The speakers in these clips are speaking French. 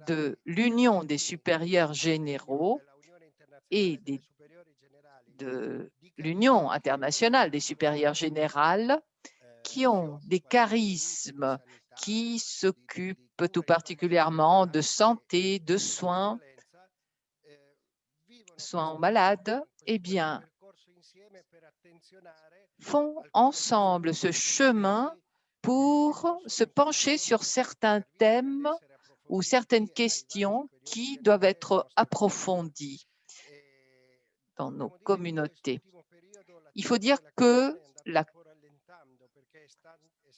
de l'Union des supérieurs généraux et de l'Union internationale des supérieurs générales qui ont des charismes, qui s'occupent tout particulièrement de santé, de soins aux malades, eh bien, font ensemble ce chemin pour se pencher sur certains thèmes ou certaines questions qui doivent être approfondies dans nos communautés. Il faut dire que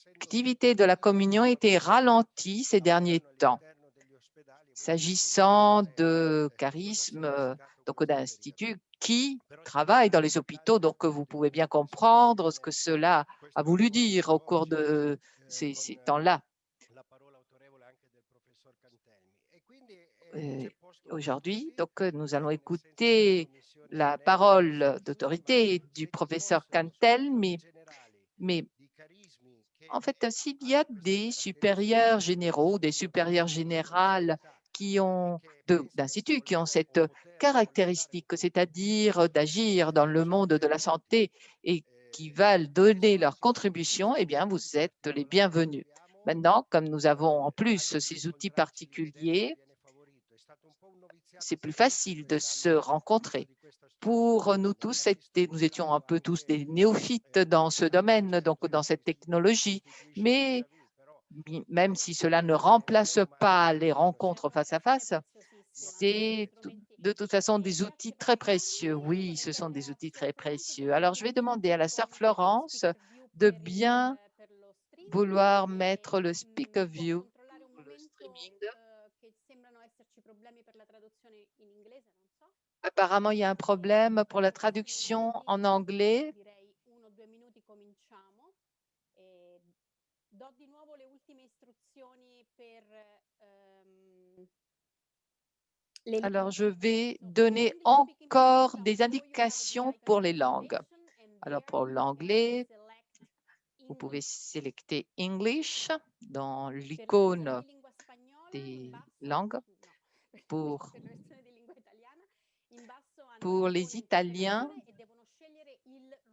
l'activité de la communion a été ralentie ces derniers temps. S'agissant de charisme, donc d'instituts qui travaillent dans les hôpitaux, donc vous pouvez bien comprendre ce que cela a voulu dire au cours de ces temps-là. Aujourd'hui, donc, nous allons écouter la parole d'autorité du professeur Cantel, mais en fait, s'il y a des supérieurs généraux, des supérieurs générales d'instituts qui ont cette caractéristique, c'est-à-dire d'agir dans le monde de la santé et qui veulent donner leur contribution, eh bien, vous êtes les bienvenus. Maintenant, comme nous avons en plus ces outils particuliers, c'est plus facile de se rencontrer. Pour nous tous, nous étions un peu tous des néophytes dans ce domaine, donc dans cette technologie, mais même si cela ne remplace pas les rencontres face à face, c'est de toute façon des outils très précieux. Oui, ce sont des outils très précieux. Alors, je vais demander à la sœur Florence de bien vouloir mettre le speaker view, le streaming. Apparemment, il y a un problème pour la traduction en anglais. Alors, je vais donner encore des indications pour les langues. Alors, pour l'anglais, vous pouvez sélectionner English dans l'icône des langues. Pour les Italiens,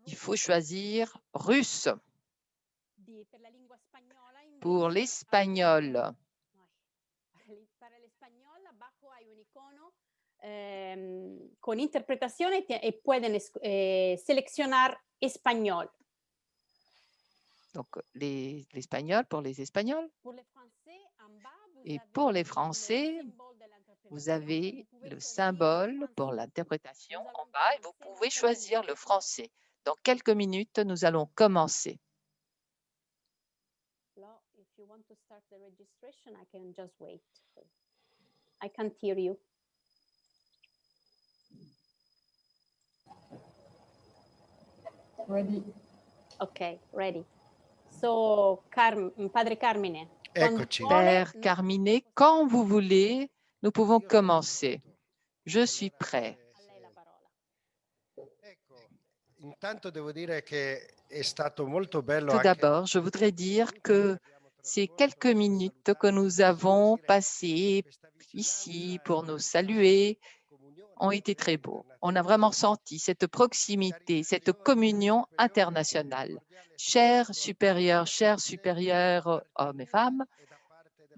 il faut choisir russe. Pour l'espagnol, con interpretazione e pueden seleccionar espagnol. Donc, l'espagnol pour les Espagnols. Et pour les Français, vous avez le symbole pour l'interprétation en bas et vous pouvez choisir le français. Dans quelques minutes, nous allons commencer. If you want to start the registration, I can just wait. I can't hear you. Ready. Ok, ready. So, Padre Carmine. Eccoci. Père Carmine, quand vous voulez, nous pouvons commencer. Je suis prêt. Tout d'abord, je voudrais dire que ces quelques minutes que nous avons passées ici pour nous saluer ont été très beaux. On a vraiment senti cette proximité, cette communion internationale. Chers supérieurs, hommes et femmes,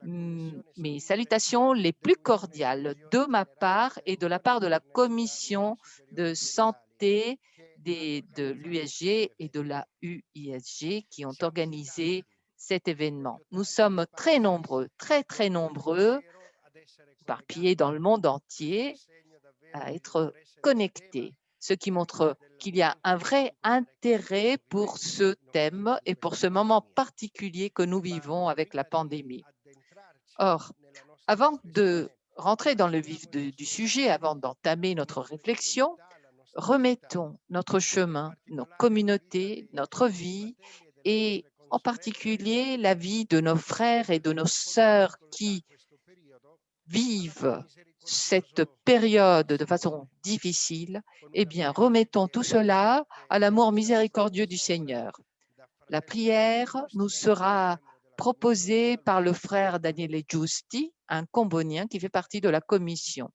mes salutations les plus cordiales de ma part et de la part de la Commission de santé de l'USG et de la UISG qui ont organisé cet événement. Nous sommes très nombreux, très nombreux, éparpillés dans le monde entier, à être connectés, ce qui montre qu'il y a un vrai intérêt pour ce thème et pour ce moment particulier que nous vivons avec la pandémie. Or, avant de rentrer dans le vif du sujet, avant d'entamer notre réflexion, remettons notre chemin, nos communautés, notre vie et en particulier la vie de nos frères et de nos sœurs qui vivent cette période de façon difficile, eh bien, remettons tout cela à l'amour miséricordieux du Seigneur. La prière nous sera proposé par le frère Daniele Giusti, un combonien qui fait partie de la commission.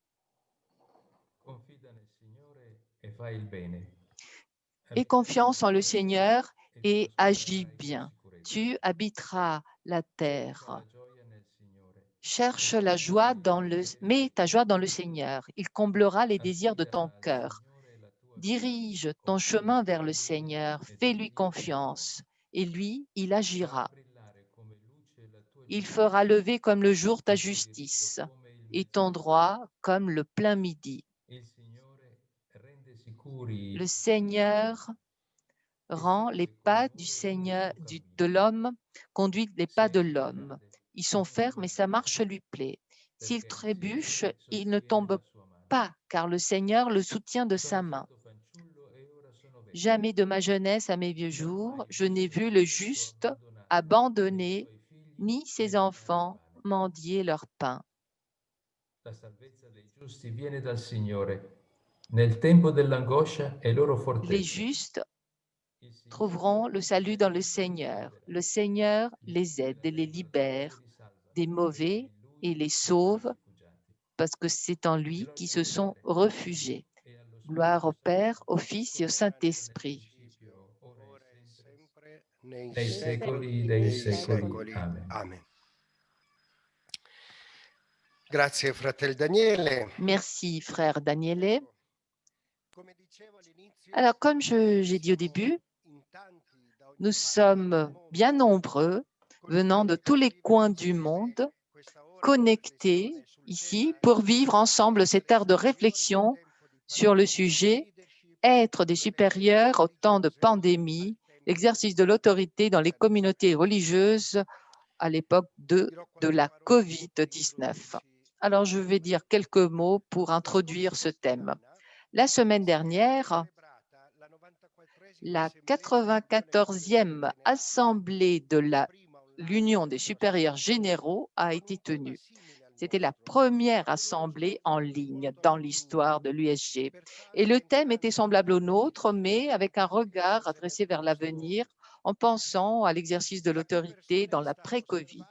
Aie confiance en le Seigneur et agis bien. Tu habiteras la terre. Cherche la joie mets ta joie dans le Seigneur. Il comblera les désirs de ton cœur. Dirige ton chemin vers le Seigneur. Fais-lui confiance et lui, il agira. Il fera lever comme le jour ta justice et ton droit comme le plein midi. Le Seigneur rend les pas du Seigneur, de l'homme, conduit les pas de l'homme. Ils sont fermes et sa marche lui plaît. S'il trébuche, il ne tombe pas, car le Seigneur le soutient de sa main. Jamais de ma jeunesse à mes vieux jours, je n'ai vu le juste abandonné, ni ses enfants mendier leur pain. Les justes trouveront le salut dans le Seigneur. Le Seigneur les aide et les libère des mauvais et les sauve parce que c'est en lui qu'ils se sont réfugiés. Gloire au Père, au Fils et au Saint-Esprit. Nei secoli dei secoli. Amen. Grazie, fratello Daniele. Merci, frère Daniele. Alors, comme j'ai dit au début, nous sommes bien nombreux venant de tous les coins du monde, connectés ici pour vivre ensemble cette heure de réflexion sur le sujet « Être des supérieurs au temps de pandémie, l'exercice de l'autorité dans les communautés religieuses à l'époque de la COVID-19 ». Alors, je vais dire quelques mots pour introduire ce thème. La semaine dernière, la 94e assemblée de l'Union des supérieurs généraux a été tenue. C'était la première assemblée en ligne dans l'histoire de l'USG. Et le thème était semblable au nôtre, mais avec un regard adressé vers l'avenir en pensant à l'exercice de l'autorité dans l'après-Covid.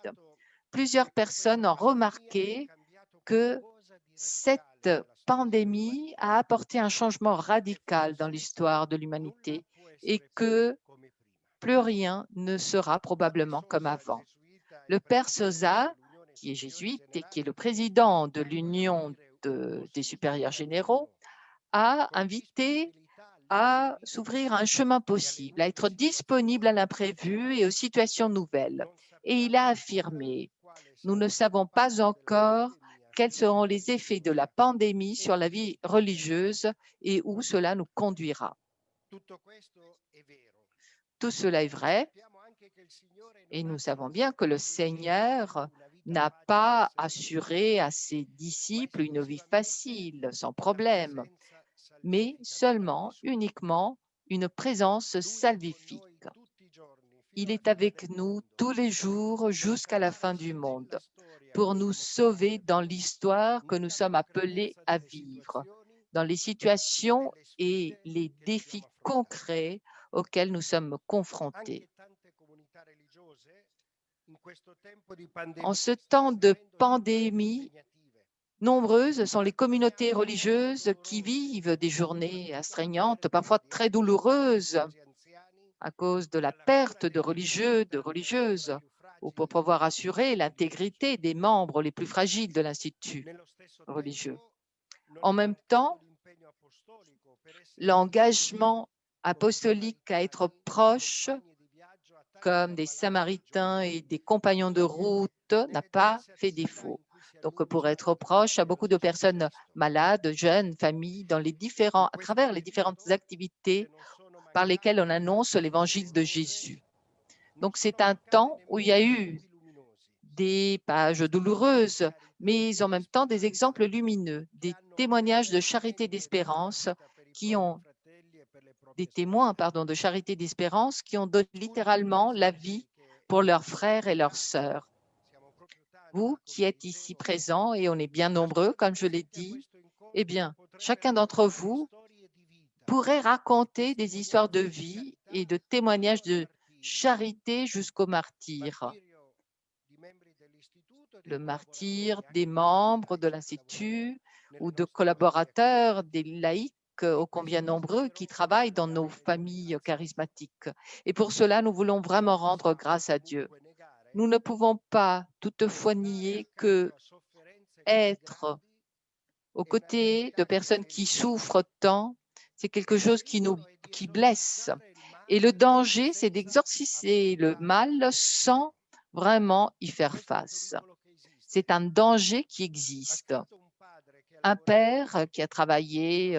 Plusieurs personnes ont remarqué que cette pandémie a apporté un changement radical dans l'histoire de l'humanité et que plus rien ne sera probablement comme avant. Le père Sosa, qui est jésuite et qui est le président de l'Union des supérieurs généraux, a invité à s'ouvrir un chemin possible, à être disponible à l'imprévu et aux situations nouvelles. Et il a affirmé « Nous ne savons pas encore quels seront les effets de la pandémie sur la vie religieuse et où cela nous conduira. » Tout cela est vrai et nous savons bien que le Seigneur n'a pas assuré à ses disciples une vie facile, sans problème, mais seulement, uniquement, une présence salvifique. Il est avec nous tous les jours jusqu'à la fin du monde pour nous sauver dans l'histoire que nous sommes appelés à vivre, dans les situations et les défis concrets auxquels nous sommes confrontés. En ce temps de pandémie, nombreuses sont les communautés religieuses qui vivent des journées astreignantes, parfois très douloureuses, à cause de la perte de religieux, de religieuses, ou pour pouvoir assurer l'intégrité des membres les plus fragiles de l'institut religieux. En même temps, l'engagement apostolique à être proche, comme des Samaritains et des compagnons de route, n'a pas fait défaut. Donc, pour être proche à beaucoup de personnes malades, jeunes, familles, à travers les différentes activités par lesquelles on annonce l'évangile de Jésus. Donc, c'est un temps où il y a eu des pages douloureuses, mais en même temps des exemples lumineux, des témoignages de charité et d'espérance des témoins de charité et d'espérance qui ont donné littéralement la vie pour leurs frères et leurs sœurs. Vous qui êtes ici présents, et on est bien nombreux, comme je l'ai dit, eh bien, chacun d'entre vous pourrait raconter des histoires de vie et de témoignages de charité jusqu'au martyre. le martyre des membres de l'Institut ou de collaborateurs, des laïcs ô combien nombreux qui travaillent dans nos familles charismatiques. Et pour cela, nous voulons vraiment rendre grâce à Dieu. Nous ne pouvons pas toutefois nier que être aux côtés de personnes qui souffrent tant, c'est quelque chose qui blesse. Et le danger, c'est d'exorciser le mal sans vraiment y faire face. C'est un danger qui existe. Un père qui a travaillé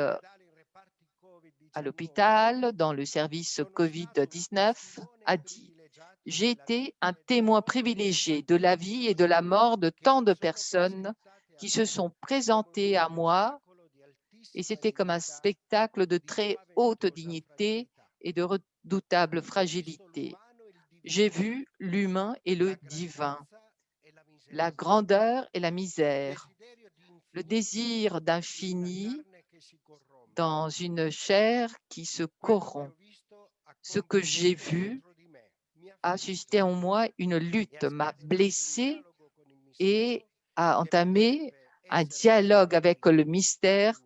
à l'hôpital dans le service COVID-19 a dit « J'ai été un témoin privilégié de la vie et de la mort de tant de personnes qui se sont présentées à moi et c'était comme un spectacle de très haute dignité et de redoutable fragilité. J'ai vu l'humain et le divin, la grandeur et la misère, le désir d'infini dans une chair qui se corrompt. Ce que j'ai vu a suscité en moi une lutte, m'a blessé et a entamé un dialogue avec le mystère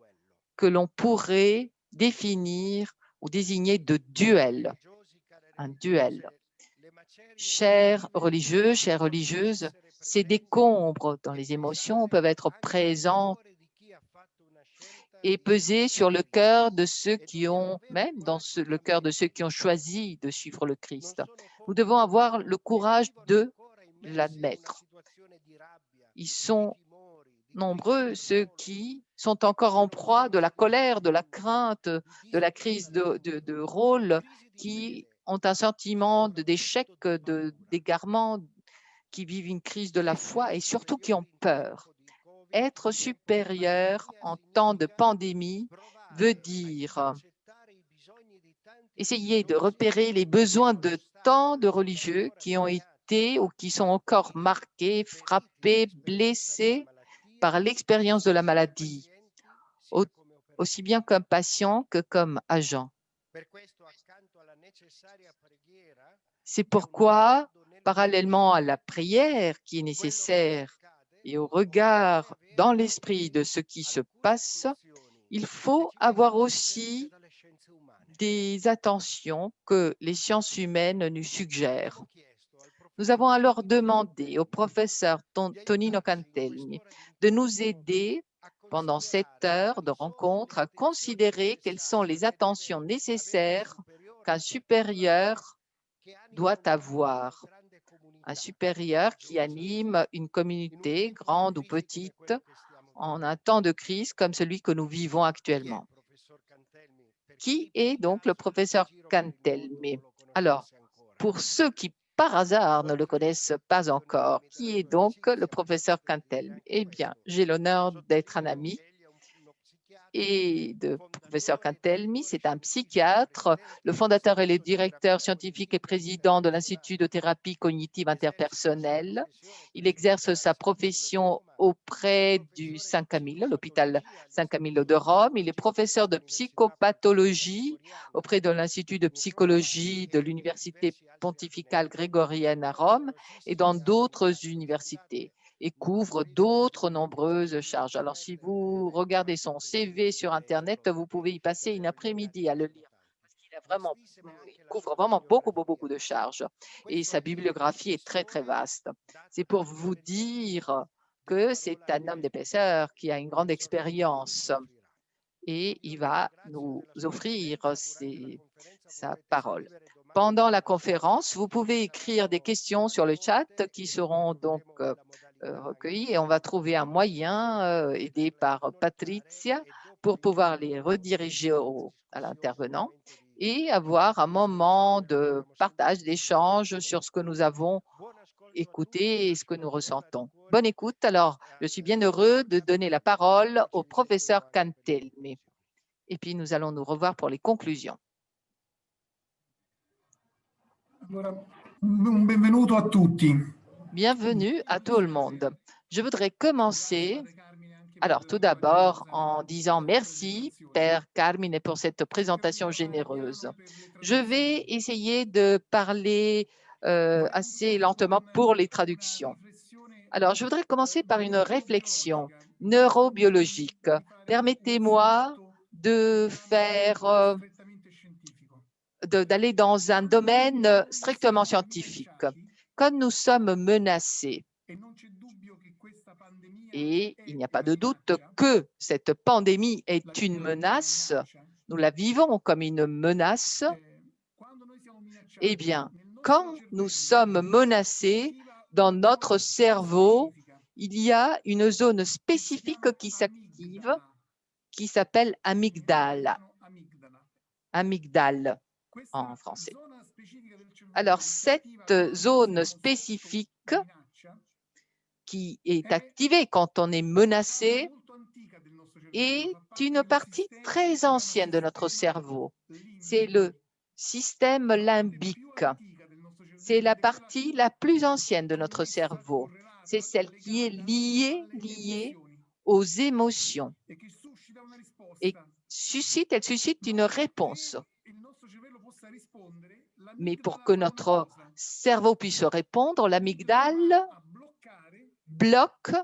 que l'on pourrait définir ou désigner de duel, un duel. Chers religieux, chères religieuses, ces décombres dans les émotions peuvent être présents et peser sur le cœur de ceux qui ont, même dans le cœur de ceux qui ont choisi de suivre le Christ. Nous devons avoir le courage de l'admettre. Ils sont nombreux ceux qui sont encore en proie de la colère, de la crainte, de la crise de rôle, qui ont un sentiment d'échec, d'égarement, qui vivent une crise de la foi et surtout qui ont peur. Être supérieur en temps de pandémie veut dire essayer de repérer les besoins de tant de religieux qui ont été ou qui sont encore marqués, frappés, blessés par l'expérience de la maladie, aussi bien comme patient que comme agent. C'est pourquoi, parallèlement à la prière qui est nécessaire et au regard dans l'esprit de ce qui se passe, il faut avoir aussi des attentions que les sciences humaines nous suggèrent. Nous avons alors demandé au professeur Tonino Cantelmi de nous aider pendant 7 heures de rencontre à considérer quelles sont les attentions nécessaires qu'un supérieur doit avoir. Un supérieur qui anime une communauté, grande ou petite, en un temps de crise comme celui que nous vivons actuellement. Qui est donc le professeur Cantelmi? Alors, pour ceux qui par hasard ne le connaissent pas encore, qui est donc le professeur Cantelmi? Eh bien, j'ai l'honneur d'être un ami et de professeur Cantelmi. C'est un psychiatre, le fondateur et le directeur scientifique et président de l'Institut de thérapie cognitive interpersonnelle. Il exerce sa profession auprès du Saint-Camille, l'hôpital Saint-Camille de Rome. Il est professeur de psychopathologie auprès de l'Institut de psychologie de l'Université pontificale grégorienne à Rome et dans d'autres universités, et couvre d'autres nombreuses charges. Alors, si vous regardez son CV sur Internet, vous pouvez y passer une après-midi à le lire. Il couvre vraiment beaucoup de charges et sa bibliographie est très, très vaste. C'est pour vous dire que c'est un homme d'épaisseur qui a une grande expérience et il va nous offrir sa parole. Pendant la conférence, vous pouvez écrire des questions sur le chat qui seront donc recueillies et on va trouver un moyen aidé par Patricia pour pouvoir les rediriger à l'intervenant et avoir un moment de partage, d'échange sur ce que nous avons écouté et ce que nous ressentons. Bonne écoute. Alors, je suis bien heureux de donner la parole au professeur Cantelmi. Et puis, nous allons nous revoir pour les conclusions. Benvenuto a tutti. Bienvenue à tout le monde. Je voudrais commencer, alors tout d'abord, en disant merci, Père Carmine, pour cette présentation généreuse. Je vais essayer de parler assez lentement pour les traductions. Alors, je voudrais commencer par une réflexion neurobiologique. Permettez-moi de faire, d'aller dans un domaine strictement scientifique. Quand nous sommes menacés, et il n'y a pas de doute que cette pandémie est une menace, nous la vivons comme une menace, eh bien, quand nous sommes menacés, dans notre cerveau, il y a une zone spécifique qui s'active, qui s'appelle amygdale. Amygdale en français. Alors, cette zone spécifique qui est activée quand on est menacé est une partie très ancienne de notre cerveau. C'est le système limbique. C'est la partie la plus ancienne de notre cerveau. C'est celle qui est liée aux émotions et elle suscite une réponse. Mais pour que notre cerveau puisse répondre, l'amygdale bloque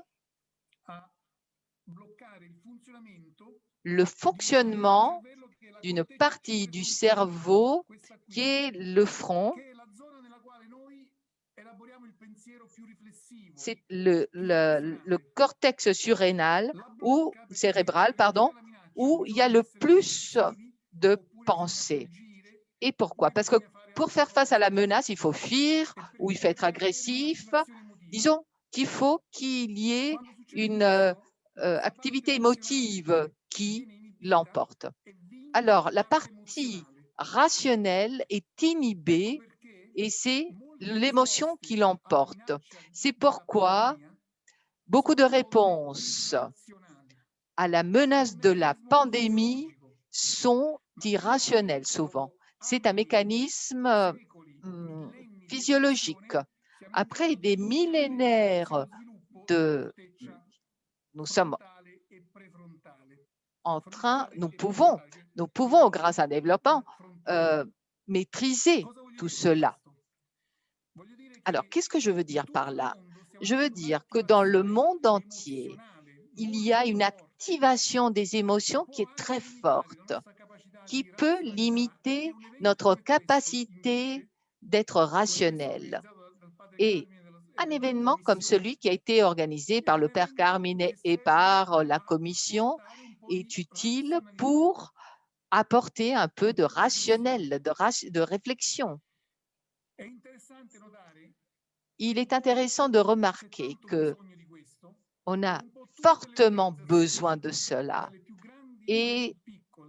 le fonctionnement d'une partie du cerveau qui est le front. C'est le cortex surrénal ou cérébral, pardon, où il y a le plus de pensées. Et pourquoi? Parce que pour faire face à la menace, il faut fuir ou il faut être agressif. Disons qu'il faut qu'il y ait une activité émotive qui l'emporte. Alors, la partie rationnelle est inhibée et c'est l'émotion qui l'emporte. C'est pourquoi beaucoup de réponses à la menace de la pandémie sont irrationnelles souvent. C'est un mécanisme physiologique. Après des millénaires nous sommes en train, nous pouvons, grâce à un développement, maîtriser tout cela. Alors, qu'est-ce que je veux dire par là? Je veux dire que dans le monde entier, il y a une activation des émotions qui est très forte, qui peut limiter notre capacité d'être rationnel. Et un événement comme celui qui a été organisé par le Père Carmine et par la Commission est utile pour apporter un peu de rationnel, de réflexion. Il est intéressant de remarquer qu'on a fortement besoin de cela. Et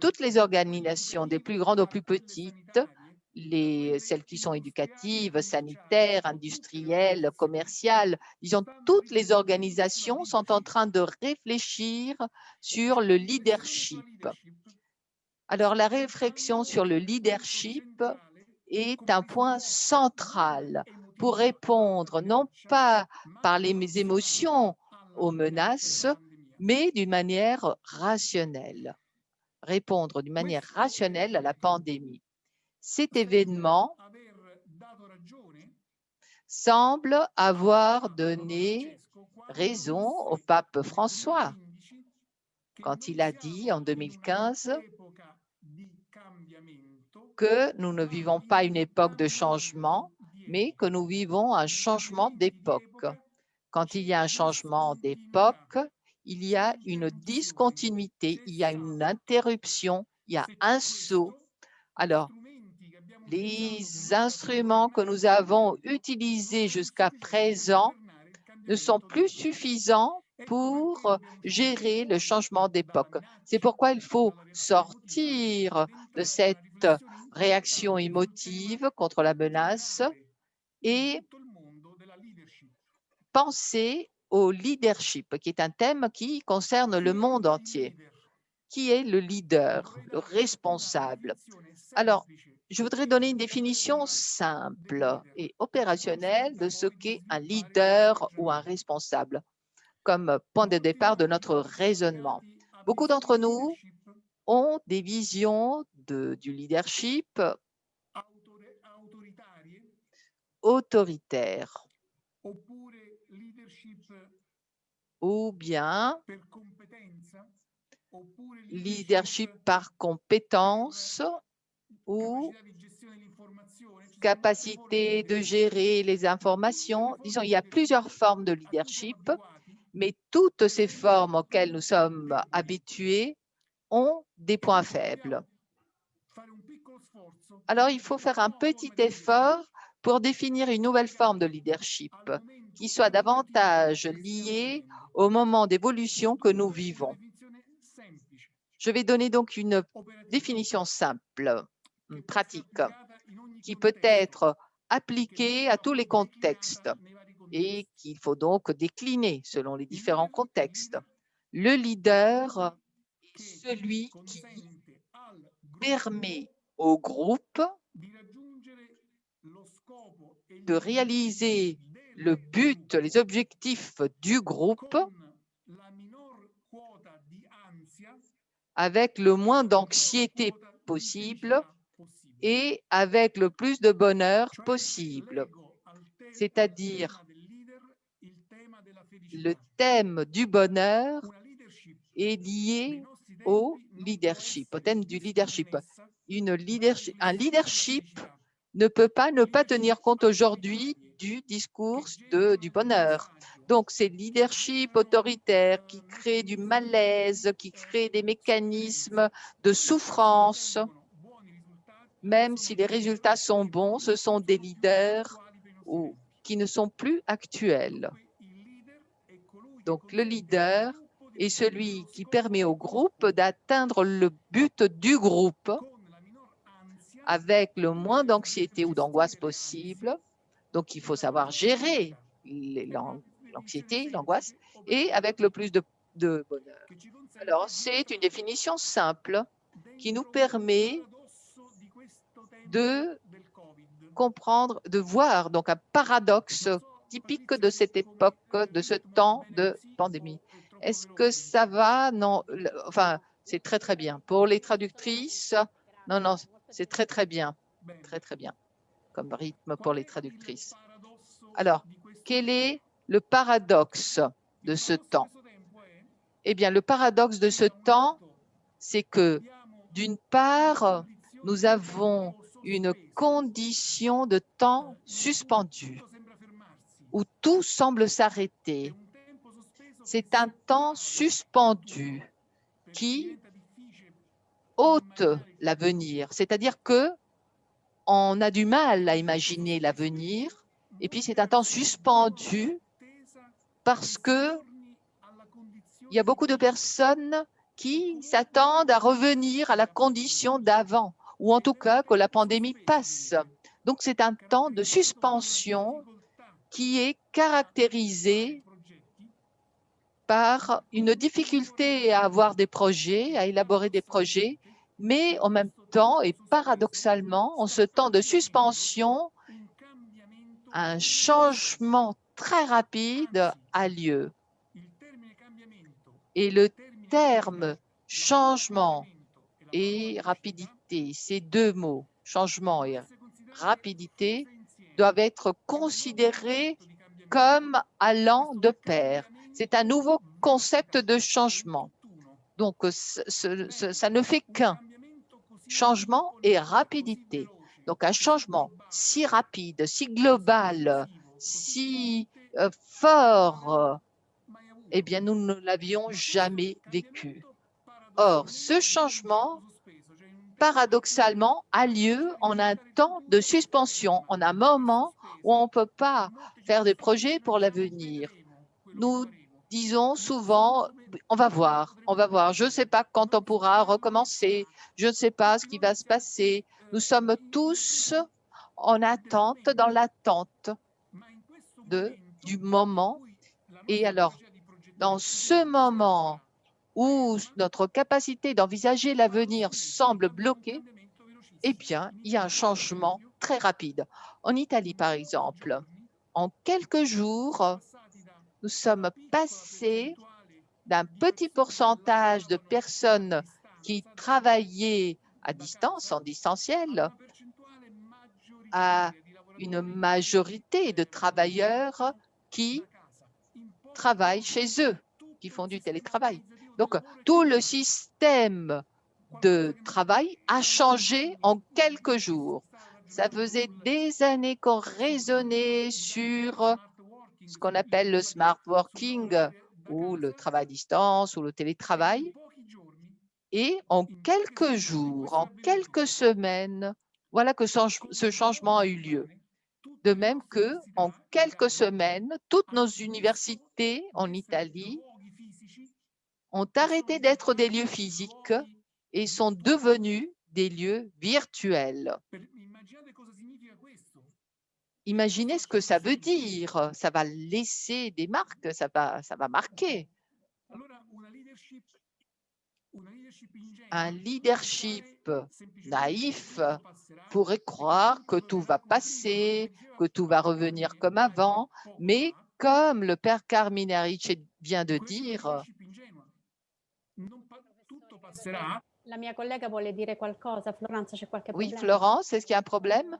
toutes les organisations, des plus grandes aux plus petites, celles qui sont éducatives, sanitaires, industrielles, commerciales, disons, toutes les organisations sont en train de réfléchir sur le leadership. Alors, la réflexion sur le leadership est un point central pour répondre non pas par les émotions aux menaces, mais d'une manière rationnelle. Répondre d'une manière rationnelle à la pandémie. Cet événement semble avoir donné raison au pape François quand il a dit en 2015 que nous ne vivons pas une époque de changement, mais que nous vivons un changement d'époque. Quand il y a un changement d'époque, il y a une discontinuité, il y a une interruption, il y a un saut. Alors, les instruments que nous avons utilisés jusqu'à présent ne sont plus suffisants pour gérer le changement d'époque. C'est pourquoi il faut sortir de cette réaction émotive contre la menace et penser au leadership, qui est un thème qui concerne le monde entier. Qui est le leader, le responsable? Alors, je voudrais donner une définition simple et opérationnelle de ce qu'est un leader ou un responsable comme point de départ de notre raisonnement. Beaucoup d'entre nous ont des visions du leadership autoritaire ou bien leadership par compétence ou capacité de gérer les informations. Disons, il y a plusieurs formes de leadership, mais toutes ces formes auxquelles nous sommes habitués ont des points faibles. Alors, il faut faire un petit effort pour définir une nouvelle forme de leadership qui soit davantage liée au moment d'évolution que nous vivons. Je vais donner donc une définition simple, pratique, qui peut être appliquée à tous les contextes et qu'il faut donc décliner selon les différents contextes. Le leader est celui qui permet au groupe de réaliser le but, les objectifs du groupe avec le moins d'anxiété possible et avec le plus de bonheur possible. C'est-à-dire, le thème du bonheur est lié au leadership, au thème du leadership. Un leadership ne peut pas ne pas tenir compte aujourd'hui du discours du bonheur. Donc, c'est le leadership autoritaire qui crée du malaise, qui crée des mécanismes de souffrance. Même si les résultats sont bons, ce sont des leaders qui ne sont plus actuels. Donc, le leader est celui qui permet au groupe d'atteindre le but du groupe avec le moins d'anxiété ou d'angoisse possible. Donc, il faut savoir gérer l'anxiété, l'angoisse, et avec le plus de bonheur. Alors, c'est une définition simple qui nous permet de comprendre, de voir donc un paradoxe typique de cette époque, de ce temps de pandémie. Est-ce que ça va? Non, enfin, c'est très, très bien. Pour les traductrices, non, c'est très, très bien. Très, très bien comme rythme pour les traductrices. Alors, quel est le paradoxe de ce temps? Eh bien, le paradoxe de ce temps, c'est que, d'une part, nous avons une condition de temps suspendue, où tout semble s'arrêter. C'est un temps suspendu qui ôte l'avenir, c'est-à-dire que on a du mal à imaginer l'avenir, et puis c'est un temps suspendu parce que il y a beaucoup de personnes qui s'attendent à revenir à la condition d'avant, ou en tout cas que la pandémie passe. Donc, c'est un temps de suspension qui est caractérisé par une difficulté à avoir des projets, à élaborer des projets, mais en même temps et paradoxalement, en ce temps de suspension, un changement très rapide a lieu. Et le terme changement et rapidité, ces deux mots, changement et rapidité, doivent être considérés comme allant de pair. C'est un nouveau concept de changement. Donc, ça ne fait qu'un, changement et rapidité. Donc, un changement si rapide, si global, si fort, eh bien, nous ne l'avions jamais vécu. Or, ce changement, paradoxalement, a lieu en un temps de suspension, en un moment où on ne peut pas faire des projets pour l'avenir. Nous disons souvent, on va voir, je ne sais pas quand on pourra recommencer, je ne sais pas ce qui va se passer. Nous sommes tous en attente, dans l'attente du moment. Et alors, dans ce moment où notre capacité d'envisager l'avenir semble bloquée, eh bien, il y a un changement très rapide. En Italie, par exemple, en quelques jours, nous sommes passés d'un petit pourcentage de personnes qui travaillaient à distance, en distanciel, à une majorité de travailleurs qui travaillent chez eux, qui font du télétravail. Donc, tout le système de travail a changé en quelques jours. Ça faisait des années qu'on raisonnait sur ce qu'on appelle le smart working ou le travail à distance ou le télétravail. Et en quelques jours, en quelques semaines, voilà que ce changement a eu lieu. De même que, en quelques semaines, toutes nos universités en Italie ont arrêté d'être des lieux physiques et sont devenus des lieux virtuels. Imaginez ce que ça veut dire. Ça va laisser des marques, ça va marquer. Un leadership naïf pourrait croire que tout va passer, que tout va revenir comme avant, mais comme le père Carminarici vient de dire, La mia collega vuole dire qualcosa. Florence, c'è qualche oui, problema? Florence, est-ce qu'il y a un problème?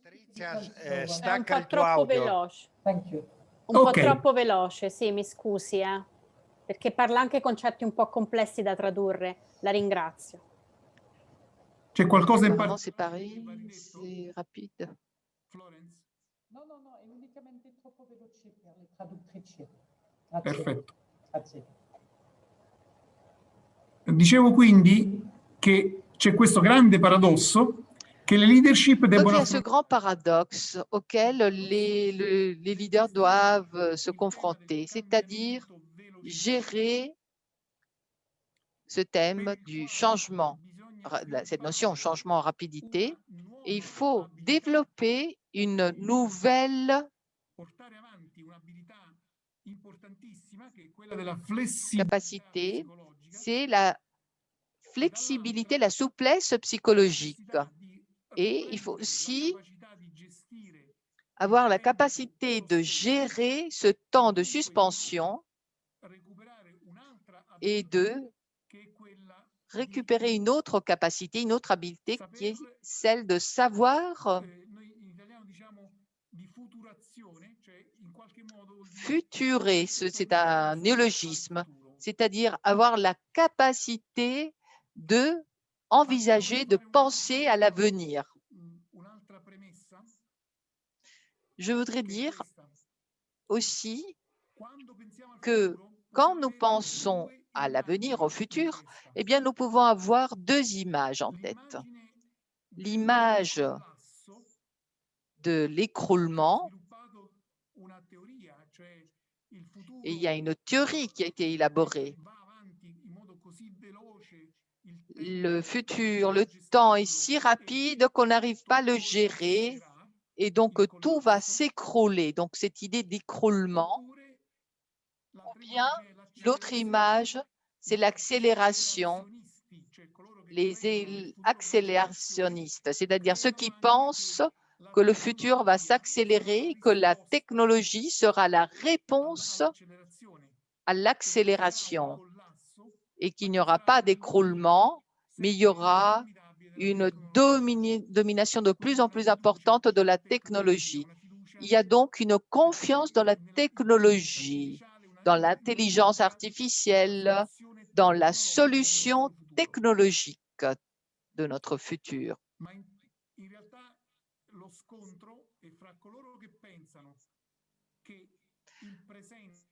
Patrizia, È un stacca po' il tuo troppo audio. veloce. Thank you. Un po' troppo veloce, sì, mi scusi, perché parla anche concetti un po' complessi da tradurre. La ringrazio. C'è qualcosa in Apparemment, c'est pareil, c'est rapide. Florence? No, è unicamente troppo veloce per le traduttrici. Grazie. Perfetto. Grazie. Dicevo quindi che c'è questo grande paradosso che le leadership Donc, il y debbono a ce grand paradoxe auquel les leaders doivent se confronter, c'est-à-dire gérer ce thème du changement, cette notion changement en rapidité. Et il faut développer une nouvelle capacité, c'est la flexibilité, la souplesse psychologique. Et il faut aussi avoir la capacité de gérer ce temps de suspension et de récupérer une autre capacité, une autre habileté qui est celle de savoir futurer, c'est un néologisme, c'est-à-dire avoir la capacité de envisager, de penser à l'avenir. Je voudrais dire aussi que quand nous pensons à l'avenir, au futur, eh bien, nous pouvons avoir deux images en tête. L'image de l'écroulement, et il y a une théorie qui a été élaborée. Le futur, le temps est si rapide qu'on n'arrive pas à le gérer et donc tout va s'écrouler. Donc cette idée d'écroulement, ou bien l'autre image, c'est l'accélération, les accélérationnistes, c'est-à-dire ceux qui pensent que le futur va s'accélérer, que la technologie sera la réponse à l'accélération et qu'il n'y aura pas d'écroulement, mais il y aura une domination de plus en plus importante de la technologie. Il y a donc une confiance dans la technologie, dans l'intelligence artificielle, dans la solution technologique de notre futur.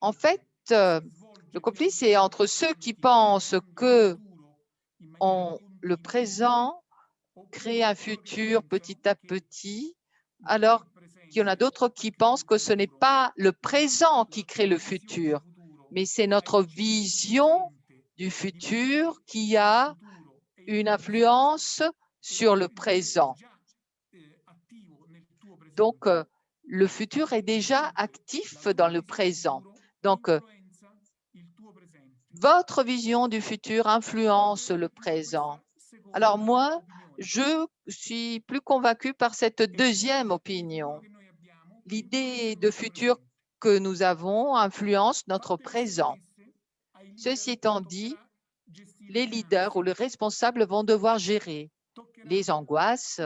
En fait, le conflit, c'est entre ceux qui pensent que le présent crée un futur petit à petit, alors qu'il y en a d'autres qui pensent que ce n'est pas le présent qui crée le futur, mais c'est notre vision du futur qui a une influence sur le présent. Donc, le futur est déjà actif dans le présent. Donc, votre vision du futur influence le présent. Alors moi, je suis plus convaincue par cette deuxième opinion. L'idée de futur que nous avons influence notre présent. Ceci étant dit, les leaders ou les responsables vont devoir gérer les angoisses,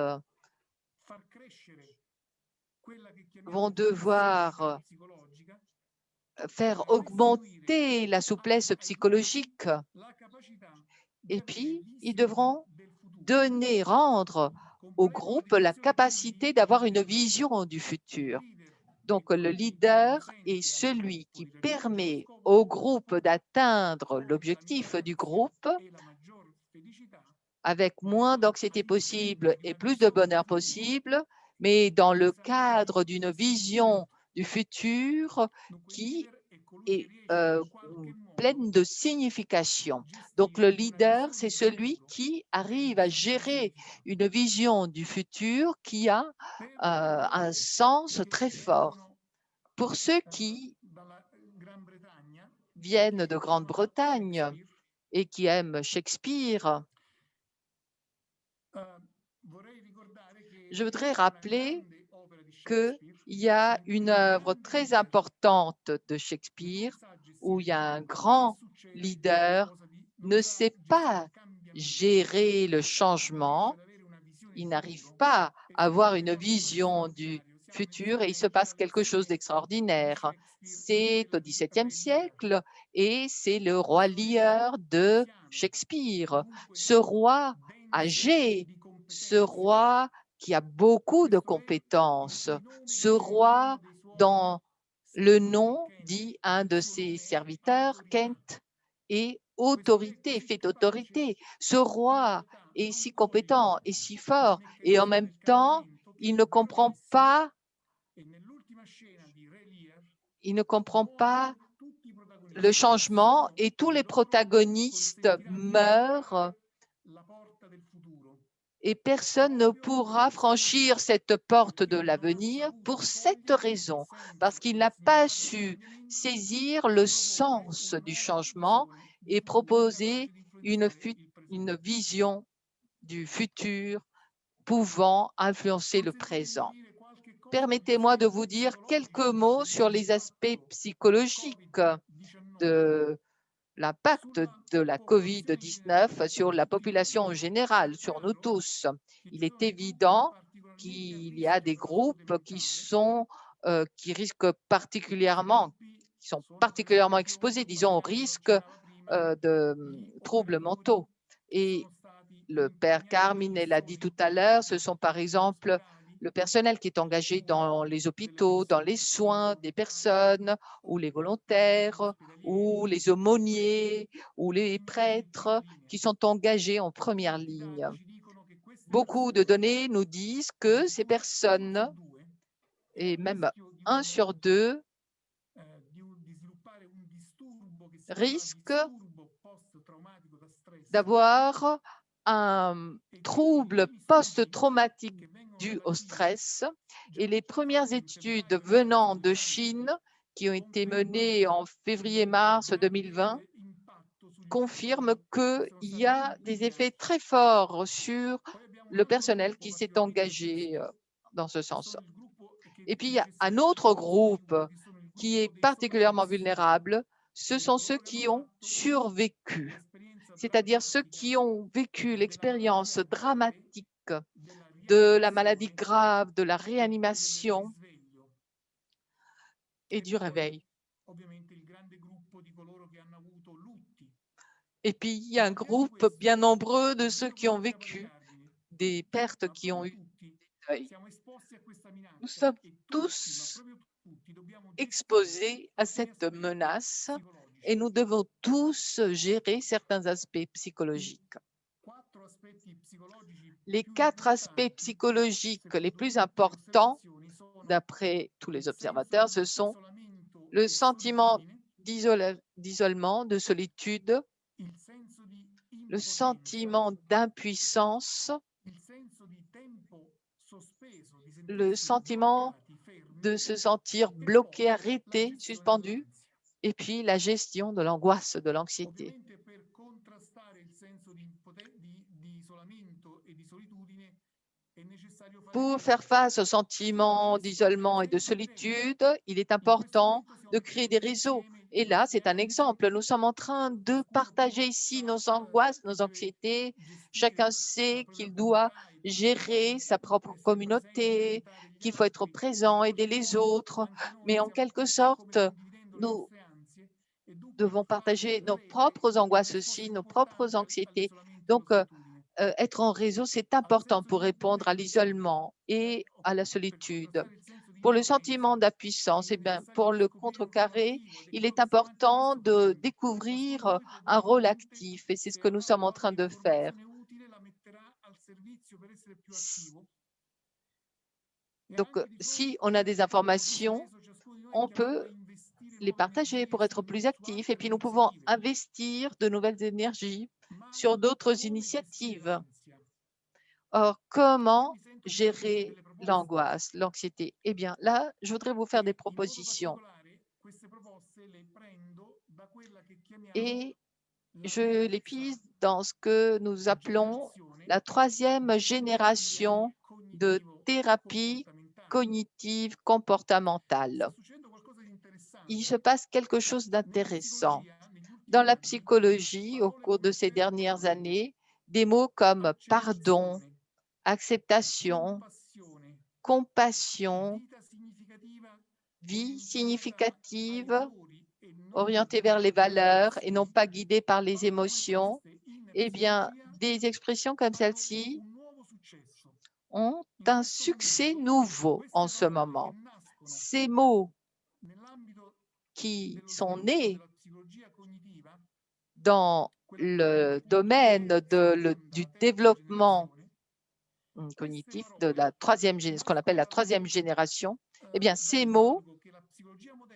vont devoir faire augmenter la souplesse psychologique. Et puis, ils devront rendre au groupe la capacité d'avoir une vision du futur. Donc, le leader est celui qui permet au groupe d'atteindre l'objectif du groupe avec moins d'anxiété possible et plus de bonheur possible, mais dans le cadre d'une vision du futur qui est pleine de signification. Donc, le leader, c'est celui qui arrive à gérer une vision du futur qui a un sens très fort. Pour ceux qui viennent de Grande-Bretagne et qui aiment Shakespeare, je voudrais rappeler qu'il y a une œuvre très importante de Shakespeare où il y a un grand leader ne sait pas gérer le changement, il n'arrive pas à avoir une vision du futur et il se passe quelque chose d'extraordinaire. C'est au XVIIe siècle et c'est le roi Lear de Shakespeare. Ce roi âgé, ce roi qui a beaucoup de compétences, ce roi dont le nom dit un de ses serviteurs, Kent, est autorité, fait autorité. Ce roi est si compétent et si fort et en même temps, il ne comprend pas le changement et tous les protagonistes meurent et personne ne pourra franchir cette porte de l'avenir pour cette raison, parce qu'il n'a pas su saisir le sens du changement et proposer une vision du futur pouvant influencer le présent. Permettez-moi de vous dire quelques mots sur les aspects psychologiques de l'impact de la COVID-19 sur la population en général, sur nous tous. Il est évident qu'il y a des groupes qui sont particulièrement exposés, disons, au risque de troubles mentaux. Et le père Carmine l'a dit tout à l'heure, ce sont par exemple le personnel qui est engagé dans les hôpitaux, dans les soins des personnes, ou les volontaires, ou les aumôniers, ou les prêtres qui sont engagés en première ligne. Beaucoup de données nous disent que ces personnes, et même 1 sur 2, risquent d'avoir un trouble post-traumatique dû au stress. Et les premières études venant de Chine, qui ont été menées en février-mars 2020, confirment qu'il y a des effets très forts sur le personnel qui s'est engagé dans ce sens. Et puis, il y a un autre groupe qui est particulièrement vulnérable, ce sont ceux qui ont survécu, c'est-à-dire ceux qui ont vécu l'expérience dramatique de la maladie grave, de la réanimation et du réveil. Et puis, il y a un groupe bien nombreux de ceux qui ont vécu des pertes, qui ont eu des deuils. Nous sommes tous exposés à cette menace et nous devons tous gérer certains aspects psychologiques. Les 4 aspects psychologiques les plus importants, d'après tous les observateurs, ce sont le sentiment d'isolement, de solitude, le sentiment d'impuissance, le sentiment de se sentir bloqué, arrêté, suspendu, et puis la gestion de l'angoisse, de l'anxiété. Pour faire face au sentiment d'isolement et de solitude, il est important de créer des réseaux. Et là, c'est un exemple. Nous sommes en train de partager ici nos angoisses, nos anxiétés. Chacun sait qu'il doit gérer sa propre communauté, qu'il faut être présent, aider les autres. Mais en quelque sorte, nous devons partager nos propres angoisses aussi, nos propres anxiétés. Donc, être en réseau, c'est important pour répondre à l'isolement et à la solitude. Pour le sentiment d'impuissance, pour le contrecarrer, il est important de découvrir un rôle actif et c'est ce que nous sommes en train de faire. Donc, si on a des informations, on peut les partager pour être plus actifs et puis nous pouvons investir de nouvelles énergies sur d'autres initiatives. Or, comment gérer l'angoisse, l'anxiété? Eh bien, là, je voudrais vous faire des propositions. Et je les pise dans ce que nous appelons la troisième génération de thérapie cognitive comportementale. Il se passe quelque chose d'intéressant. Dans la psychologie, au cours de ces dernières années, des mots comme pardon, acceptation, compassion, vie significative, orientée vers les valeurs et non pas guidée par les émotions, eh bien, des expressions comme celle-ci ont un succès nouveau en ce moment. Ces mots qui sont nés dans le domaine du développement cognitif de la ce qu'on appelle la troisième génération, eh bien, ces mots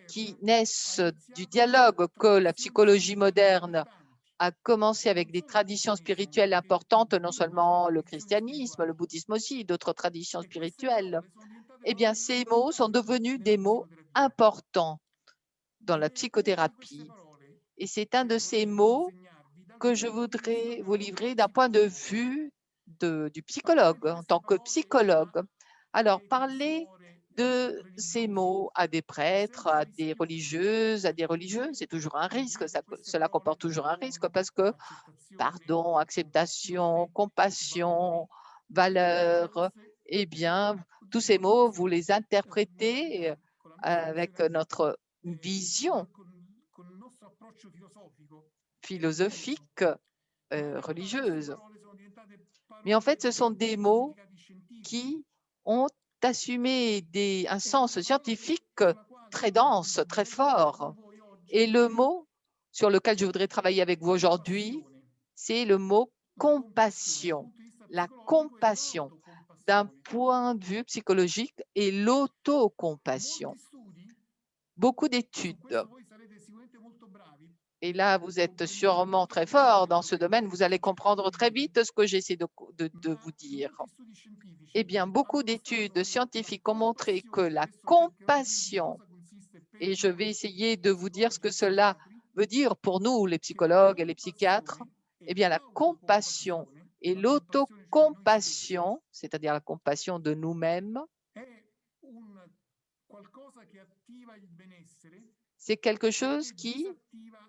qui naissent du dialogue que la psychologie moderne a commencé avec des traditions spirituelles importantes, non seulement le christianisme, le bouddhisme aussi, d'autres traditions spirituelles, eh bien, ces mots sont devenus des mots importants dans la psychothérapie. Et c'est un de ces mots que je voudrais vous livrer d'un point de vue du psychologue, en tant que psychologue. Alors, parler de ces mots à des prêtres, à des religieuses, c'est toujours un risque. Cela comporte toujours un risque parce que pardon, acceptation, compassion, valeur, eh bien, tous ces mots, vous les interprétez avec notre vision philosophique, religieuse. Mais en fait, ce sont des mots qui ont assumé un sens scientifique très dense, très fort. Et le mot sur lequel je voudrais travailler avec vous aujourd'hui, c'est le mot compassion. La compassion d'un point de vue psychologique et l'autocompassion. Beaucoup d'études. Et là, vous êtes sûrement très fort dans ce domaine. Vous allez comprendre très vite ce que j'essaie de vous dire. Eh bien, beaucoup d'études scientifiques ont montré que la compassion, et je vais essayer de vous dire ce que cela veut dire pour nous, les psychologues et les psychiatres, eh bien, la compassion et l'autocompassion, c'est-à-dire la compassion de nous-mêmes, c'est quelque chose qui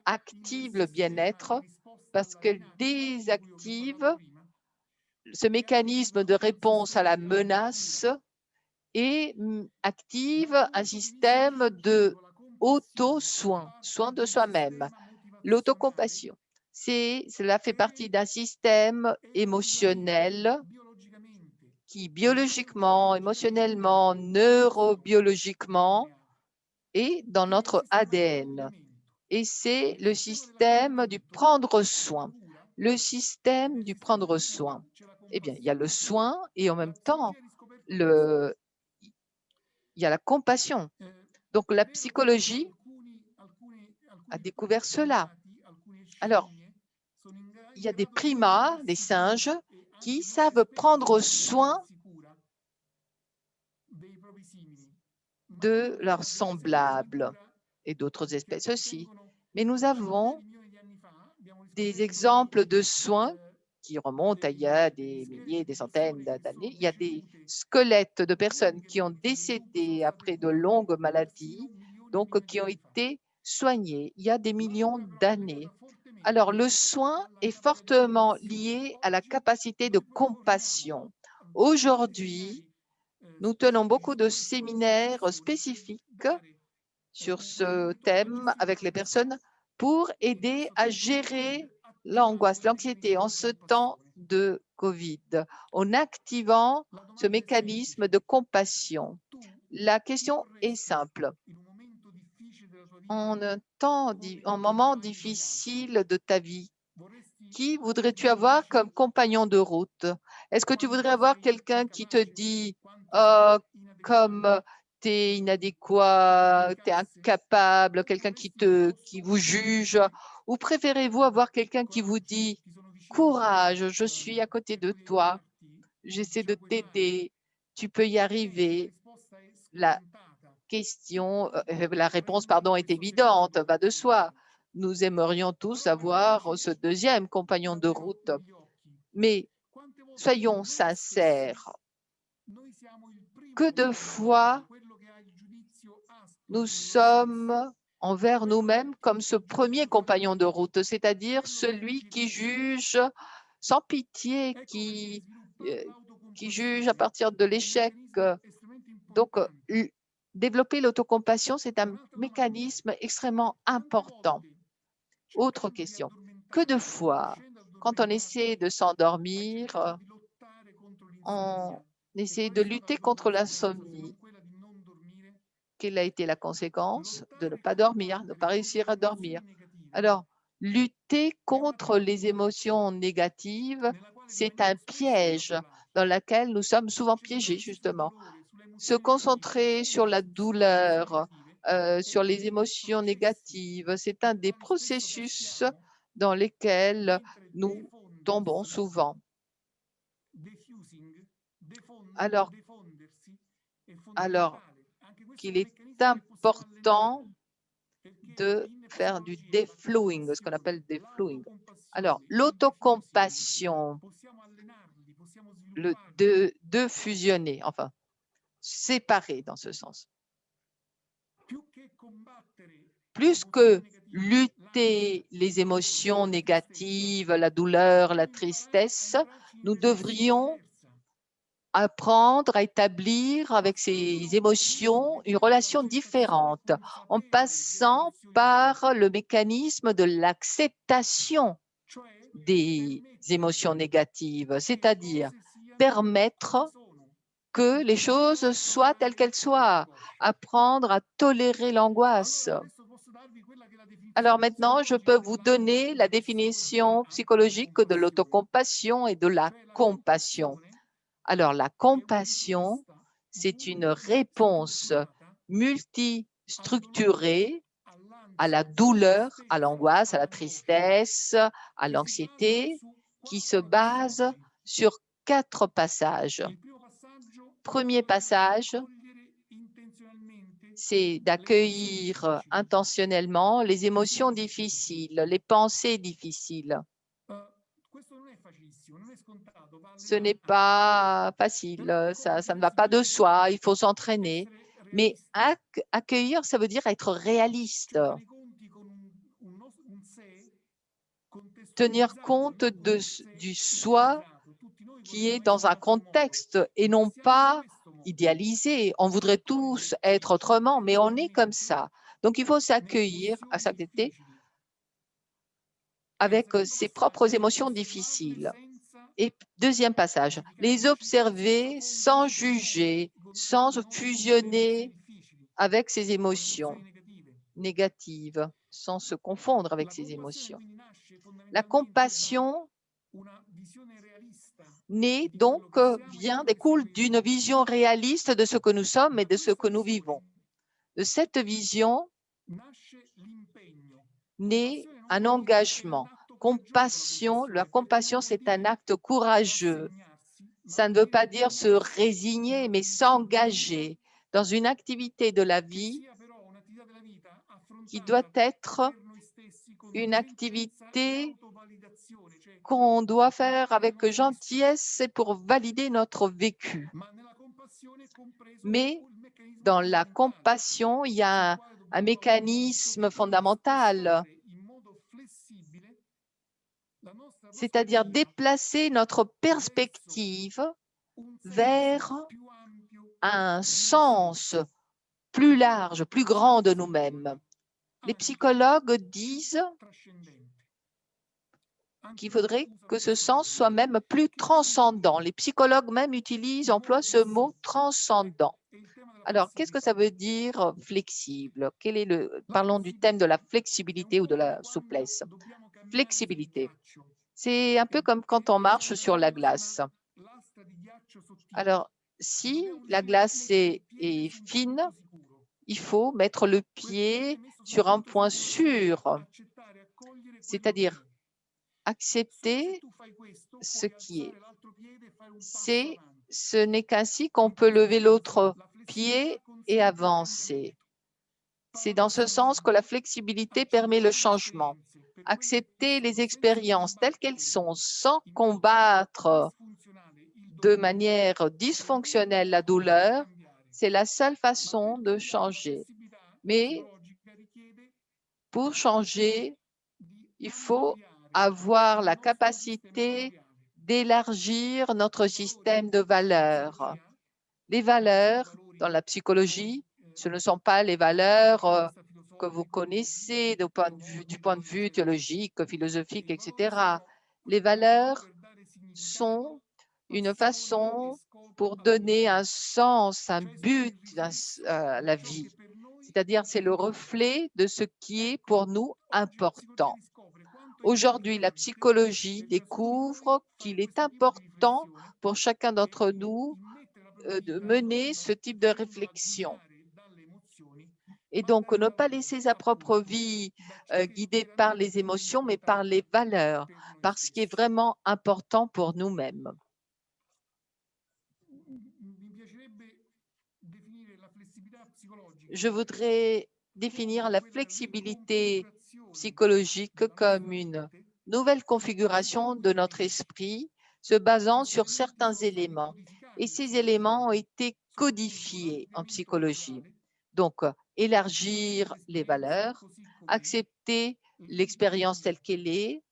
active le bien-être parce qu'elle désactive ce mécanisme de réponse à la menace et active un système de auto-soin, soin de soi-même. L'autocompassion, cela fait partie d'un système émotionnel qui biologiquement, émotionnellement, neurobiologiquement est dans notre ADN. Et c'est le système du prendre soin. Le système du prendre soin. Eh bien, il y a le soin et en même temps, il y a la compassion. Donc, la psychologie a découvert cela. Alors, il y a des primates, des singes, qui savent prendre soin de leurs semblables et d'autres espèces aussi. Mais nous avons des exemples de soins qui remontent à il y a des milliers, des centaines d'années. Il y a des squelettes de personnes qui ont décédé après de longues maladies, donc qui ont été soignées il y a des millions d'années. Alors, le soin est fortement lié à la capacité de compassion. Aujourd'hui, nous tenons beaucoup de séminaires spécifiques sur ce thème avec les personnes pour aider à gérer l'angoisse, l'anxiété en ce temps de Covid, en activant ce mécanisme de compassion. La question est simple. En un moment difficile de ta vie, qui voudrais-tu avoir comme compagnon de route? Est-ce que tu voudrais avoir quelqu'un qui te dit comme tu es inadéquat, tu es incapable, quelqu'un qui vous juge, ou préférez-vous avoir quelqu'un qui vous dit courage, je suis à côté de toi, j'essaie de t'aider, tu peux y arriver. La réponse est évidente, va de soi. Nous aimerions tous avoir ce deuxième compagnon de route. Mais soyons sincères, que de fois nous sommes envers nous-mêmes comme ce premier compagnon de route, c'est-à-dire celui qui juge sans pitié, qui juge à partir de l'échec. Donc, développer l'autocompassion, c'est un mécanisme extrêmement important. Autre question. Que de fois, quand on essaie de s'endormir, on essaie de lutter contre l'insomnie. Quelle a été la conséquence de ne pas dormir, ne pas réussir à dormir? Alors, lutter contre les émotions négatives, c'est un piège dans lequel nous sommes souvent piégés, justement. Se concentrer sur la douleur, sur les émotions négatives, c'est un des processus dans lesquels nous tombons souvent. Alors qu'il est important de faire du deflowing, ce qu'on appelle deflowing. Alors, l'autocompassion, de fusionner, enfin, séparer dans ce sens. Plus que lutter les émotions négatives, la douleur, la tristesse, nous devrions apprendre à établir avec ces émotions une relation différente en passant par le mécanisme de l'acceptation des émotions négatives, c'est-à-dire permettre que les choses soient telles qu'elles soient, apprendre à tolérer l'angoisse. Alors maintenant, je peux vous donner la définition psychologique de l'autocompassion et de la compassion. Alors, la compassion, c'est une réponse multistructurée à la douleur, à l'angoisse, à la tristesse, à l'anxiété, qui se base sur 4 passages. Premier passage, c'est d'accueillir intentionnellement les émotions difficiles, les pensées difficiles. Ce n'est pas facile, ça ne va pas de soi, il faut s'entraîner. Mais accueillir, ça veut dire être réaliste. Tenir compte du soi qui est dans un contexte et non pas idéalisé. On voudrait tous être autrement, mais on est comme ça. Donc, il faut s'accueillir, s'accepter avec ses propres émotions difficiles. Et deuxième passage, les observer sans juger, sans fusionner avec ses émotions négatives, sans se confondre avec ses émotions. La compassion découle d'une vision réaliste de ce que nous sommes et de ce que nous vivons. De cette vision naît un engagement. La compassion, c'est un acte courageux. Ça ne veut pas dire se résigner, mais s'engager dans une activité de la vie qui doit être une activité qu'on doit faire avec gentillesse et pour valider notre vécu. Mais dans la compassion, il y a un mécanisme fondamental, c'est-à-dire déplacer notre perspective vers un sens plus large, plus grand de nous-mêmes. Les psychologues disent qu'il faudrait que ce sens soit même plus transcendant. Les psychologues même emploient ce mot transcendant. Alors, qu'est-ce que ça veut dire flexible? Parlons du thème de la flexibilité ou de la souplesse. Flexibilité. C'est un peu comme quand on marche sur la glace. Alors, si la glace est fine, il faut mettre le pied sur un point sûr, c'est-à-dire accepter ce qui est. Ce n'est qu'ainsi qu'on peut lever l'autre pied et avancer. C'est dans ce sens que la flexibilité permet le changement. Accepter les expériences telles qu'elles sont sans combattre de manière dysfonctionnelle la douleur, c'est la seule façon de changer. Mais pour changer, il faut avoir la capacité d'élargir notre système de valeurs. Les valeurs, dans la psychologie, ce ne sont pas les valeurs que vous connaissez du point de vue théologique, philosophique, etc. Les valeurs sont une façon pour donner un sens, un but à la vie. C'est-à-dire, c'est le reflet de ce qui est pour nous important. Aujourd'hui, la psychologie découvre qu'il est important pour chacun d'entre nous de mener ce type de réflexion. Et donc, ne pas laisser sa propre vie guidée par les émotions, mais par les valeurs, par ce qui est vraiment important pour nous-mêmes. Je voudrais définir la flexibilité psychologique comme une nouvelle configuration de notre esprit se basant sur certains éléments. Et ces éléments ont été codifiés en psychologie. Donc, élargir les valeurs, accepter l'expérience telle qu'elle est,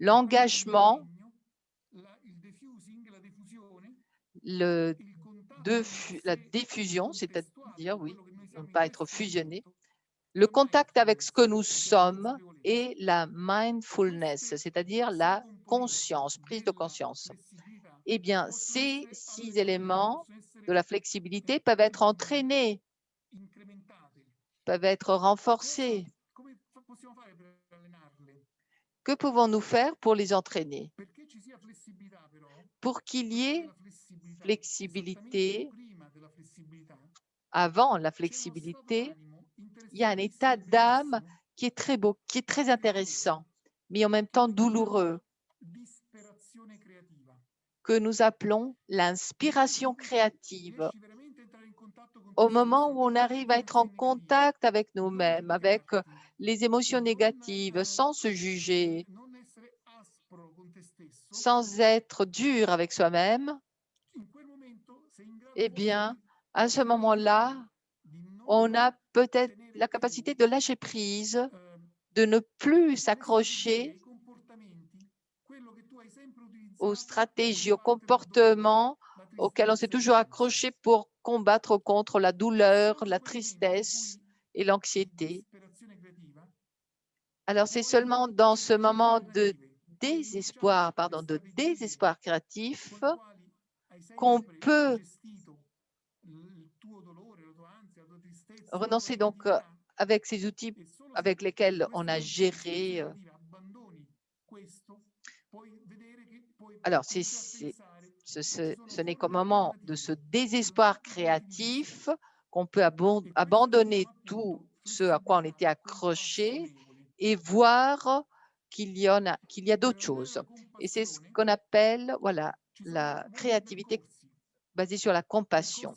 l'engagement, la diffusion, c'est-à-dire, oui, ne pas être fusionné, le contact avec ce que nous sommes et la mindfulness, c'est-à-dire la conscience, prise de conscience. Eh bien, ces 6 éléments de la flexibilité peuvent être entraînés, peuvent être renforcés. Que pouvons-nous faire pour les entraîner? Pour qu'il y ait flexibilité, avant la flexibilité, il y a un état d'âme qui est très beau, qui est très intéressant, mais en même temps douloureux, que nous appelons l'inspiration créative. Au moment où on arrive à être en contact avec nous-mêmes, avec les émotions négatives, sans se juger, sans être dur avec soi-même, eh bien, à ce moment-là, on a peut-être la capacité de lâcher prise, de ne plus s'accrocher aux stratégies, aux comportements auxquels on s'est toujours accroché pour combattre contre la douleur, la tristesse et l'anxiété. Alors, c'est seulement dans ce moment de désespoir créatif qu'on peut renoncer donc avec ces outils avec lesquels on a géré. Alors, ce n'est qu'au moment de ce désespoir créatif qu'on peut abandonner tout ce à quoi on était accroché et voir qu'il y a d'autres choses. Et c'est ce qu'on appelle la créativité basée sur la compassion.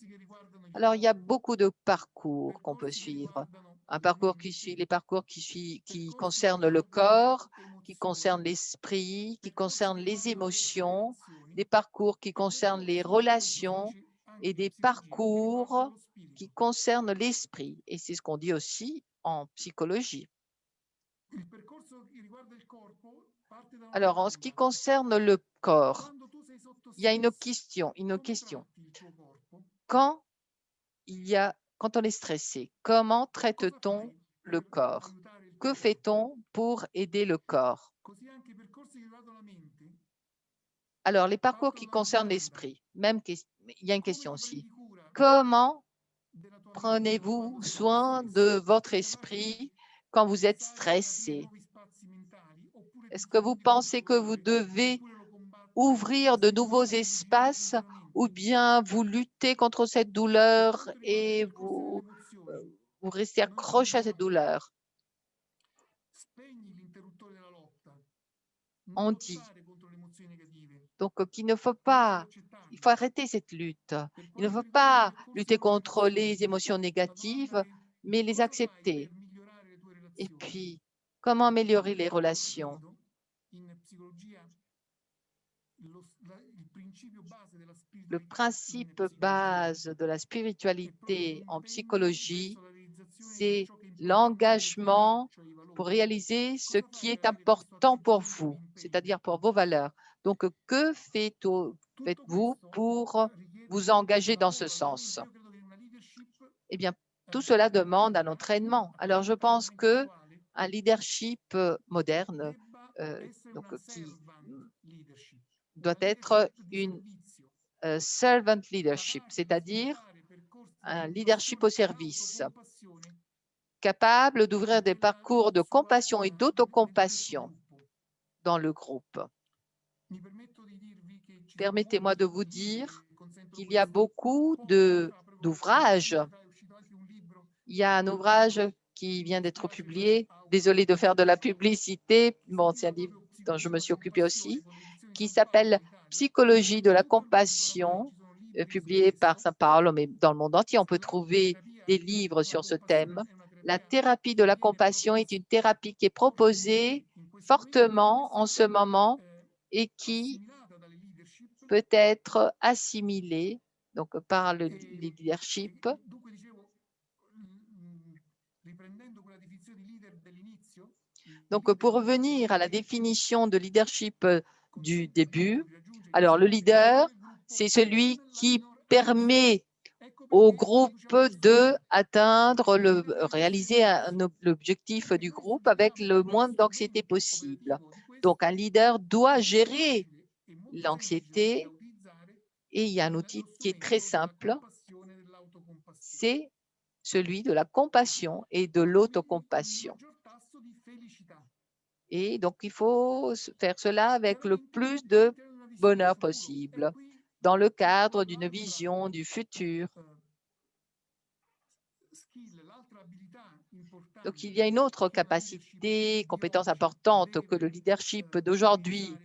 Alors, il y a beaucoup de parcours qu'on peut suivre. Un parcours les parcours qui concernent le corps, qui concernent l'esprit, qui concernent les émotions, des parcours qui concernent les relations et des parcours qui concernent l'esprit. Et c'est ce qu'on dit aussi en psychologie. Alors, en ce qui concerne le corps, il y a une question. Quand il y a quand on est stressé, comment traite-t-on le corps? Que fait-on pour aider le corps? Alors, les parcours qui concernent l'esprit, il y a une question aussi. Comment prenez-vous soin de votre esprit quand vous êtes stressé? Est-ce que vous pensez que vous devez ouvrir de nouveaux espaces ou bien vous luttez contre cette douleur et vous restez accroché à cette douleur? On dit donc qu'il ne faut pas, il faut arrêter cette lutte. Il ne faut pas lutter contre les émotions négatives, mais les accepter. Et puis, comment améliorer les relations? Le principe base de la spiritualité en psychologie, c'est l'engagement pour réaliser ce qui est important pour vous, c'est-à-dire pour vos valeurs. Donc, que faites-vous pour vous engager dans ce sens? Eh bien, tout cela demande un entraînement. Alors, je pense que un leadership moderne, qui doit être une servant leadership, c'est-à-dire un leadership au service, capable d'ouvrir des parcours de compassion et d'autocompassion dans le groupe. Permettez-moi de vous dire qu'il y a beaucoup d'ouvrages. Il y a un ouvrage qui vient d'être publié, désolé de faire de la publicité, bon, c'est un livre dont je me suis occupée aussi, qui s'appelle Psychologie de la compassion, publié par Saint Paolo, mais dans le monde entier, on peut trouver des livres sur ce thème. La thérapie de la compassion est une thérapie qui est proposée fortement en ce moment et qui peut être assimilée donc, par le leadership. Donc, pour revenir à la définition de leadership du début, alors le leader, c'est celui qui permet au groupe de réaliser l'objectif du groupe avec le moins d'anxiété possible. Donc, un leader doit gérer l'anxiété et il y a un outil qui est très simple, c'est celui de la compassion et de l'autocompassion. Et donc, il faut faire cela avec le plus de bonheur possible dans le cadre d'une vision du futur. Donc, il y a une autre capacité, compétence importante que le leadership d'aujourd'hui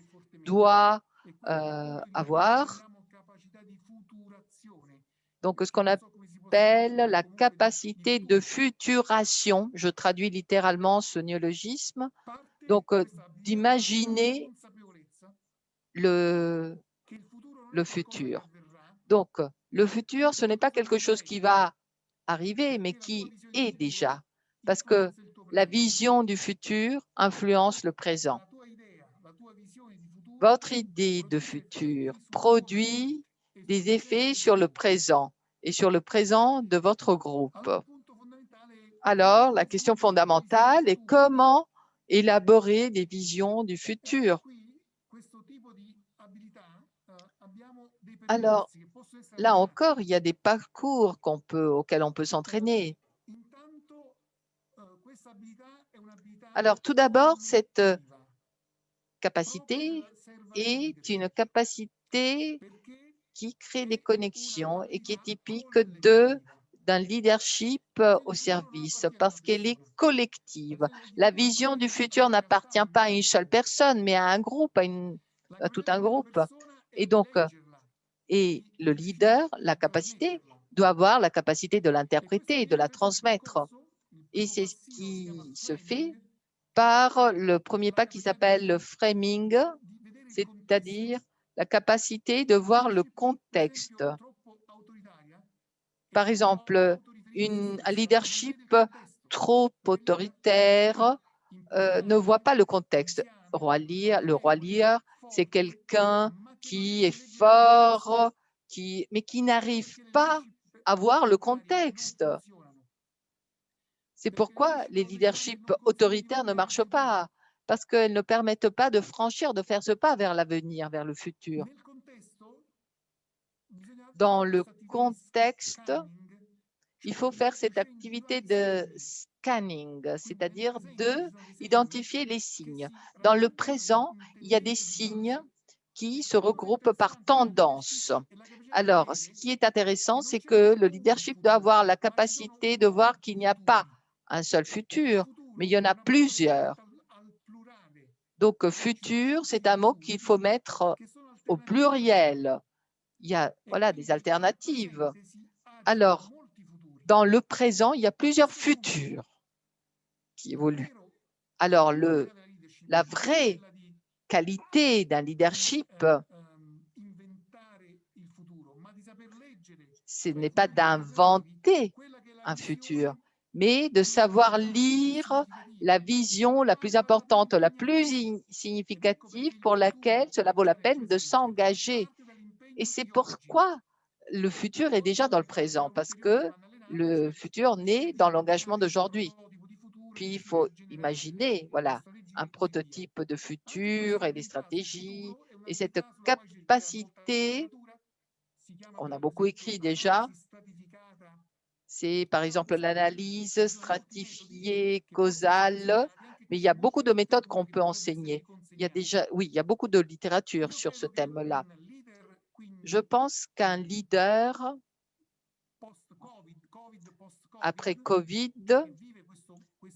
doit avoir. Donc, ce qu'on appelle la capacité de futuration, je traduis littéralement ce néologisme, donc d'imaginer le futur. Donc, le futur, ce n'est pas quelque chose qui va arriver, mais qui est déjà, parce que la vision du futur influence le présent. Votre idée de futur produit des effets sur le présent et sur le présent de votre groupe. Alors, la question fondamentale est comment élaborer des visions du futur. Alors, là encore, il y a des parcours auxquels on peut s'entraîner. Alors, tout d'abord, cette capacité est une capacité qui crée des connexions et qui est typique d'un leadership au service parce qu'elle est collective. La vision du futur n'appartient pas à une seule personne, mais à un groupe, à tout un groupe. Et donc, et le leader, la capacité, doit avoir la capacité de l'interpréter, de la transmettre. Et c'est ce qui se fait par le premier pas qui s'appelle le framing, c'est-à-dire la capacité de voir le contexte. Par exemple, un leadership trop autoritaire ne voit pas le contexte. Le roi Lear, c'est quelqu'un qui est fort, mais qui n'arrive pas avoir le contexte. C'est pourquoi les leaderships autoritaires ne marchent pas, parce qu'elles ne permettent pas de franchir, de faire ce pas vers l'avenir, vers le futur. Dans le contexte, il faut faire cette activité de scanning, c'est-à-dire d'identifier les signes. Dans le présent, il y a des signes qui se regroupent par tendance. Alors, ce qui est intéressant, c'est que le leadership doit avoir la capacité de voir qu'il n'y a pas un seul futur, mais il y en a plusieurs. Donc, futur, c'est un mot qu'il faut mettre au pluriel. Il y a des alternatives. Alors, dans le présent, il y a plusieurs futurs qui évoluent. Alors, la vraie qualité d'un leadership, ce n'est pas d'inventer un futur, mais de savoir lire la vision la plus importante, la plus significative pour laquelle cela vaut la peine de s'engager. Et c'est pourquoi le futur est déjà dans le présent, parce que le futur naît dans l'engagement d'aujourd'hui. Puis, il faut imaginer un prototype de futur et des stratégies. Et cette capacité, on a beaucoup écrit déjà, c'est par exemple l'analyse stratifiée, causale, mais il y a beaucoup de méthodes qu'on peut enseigner. Il y a beaucoup de littérature sur ce thème-là. Je pense qu'un leader, après Covid,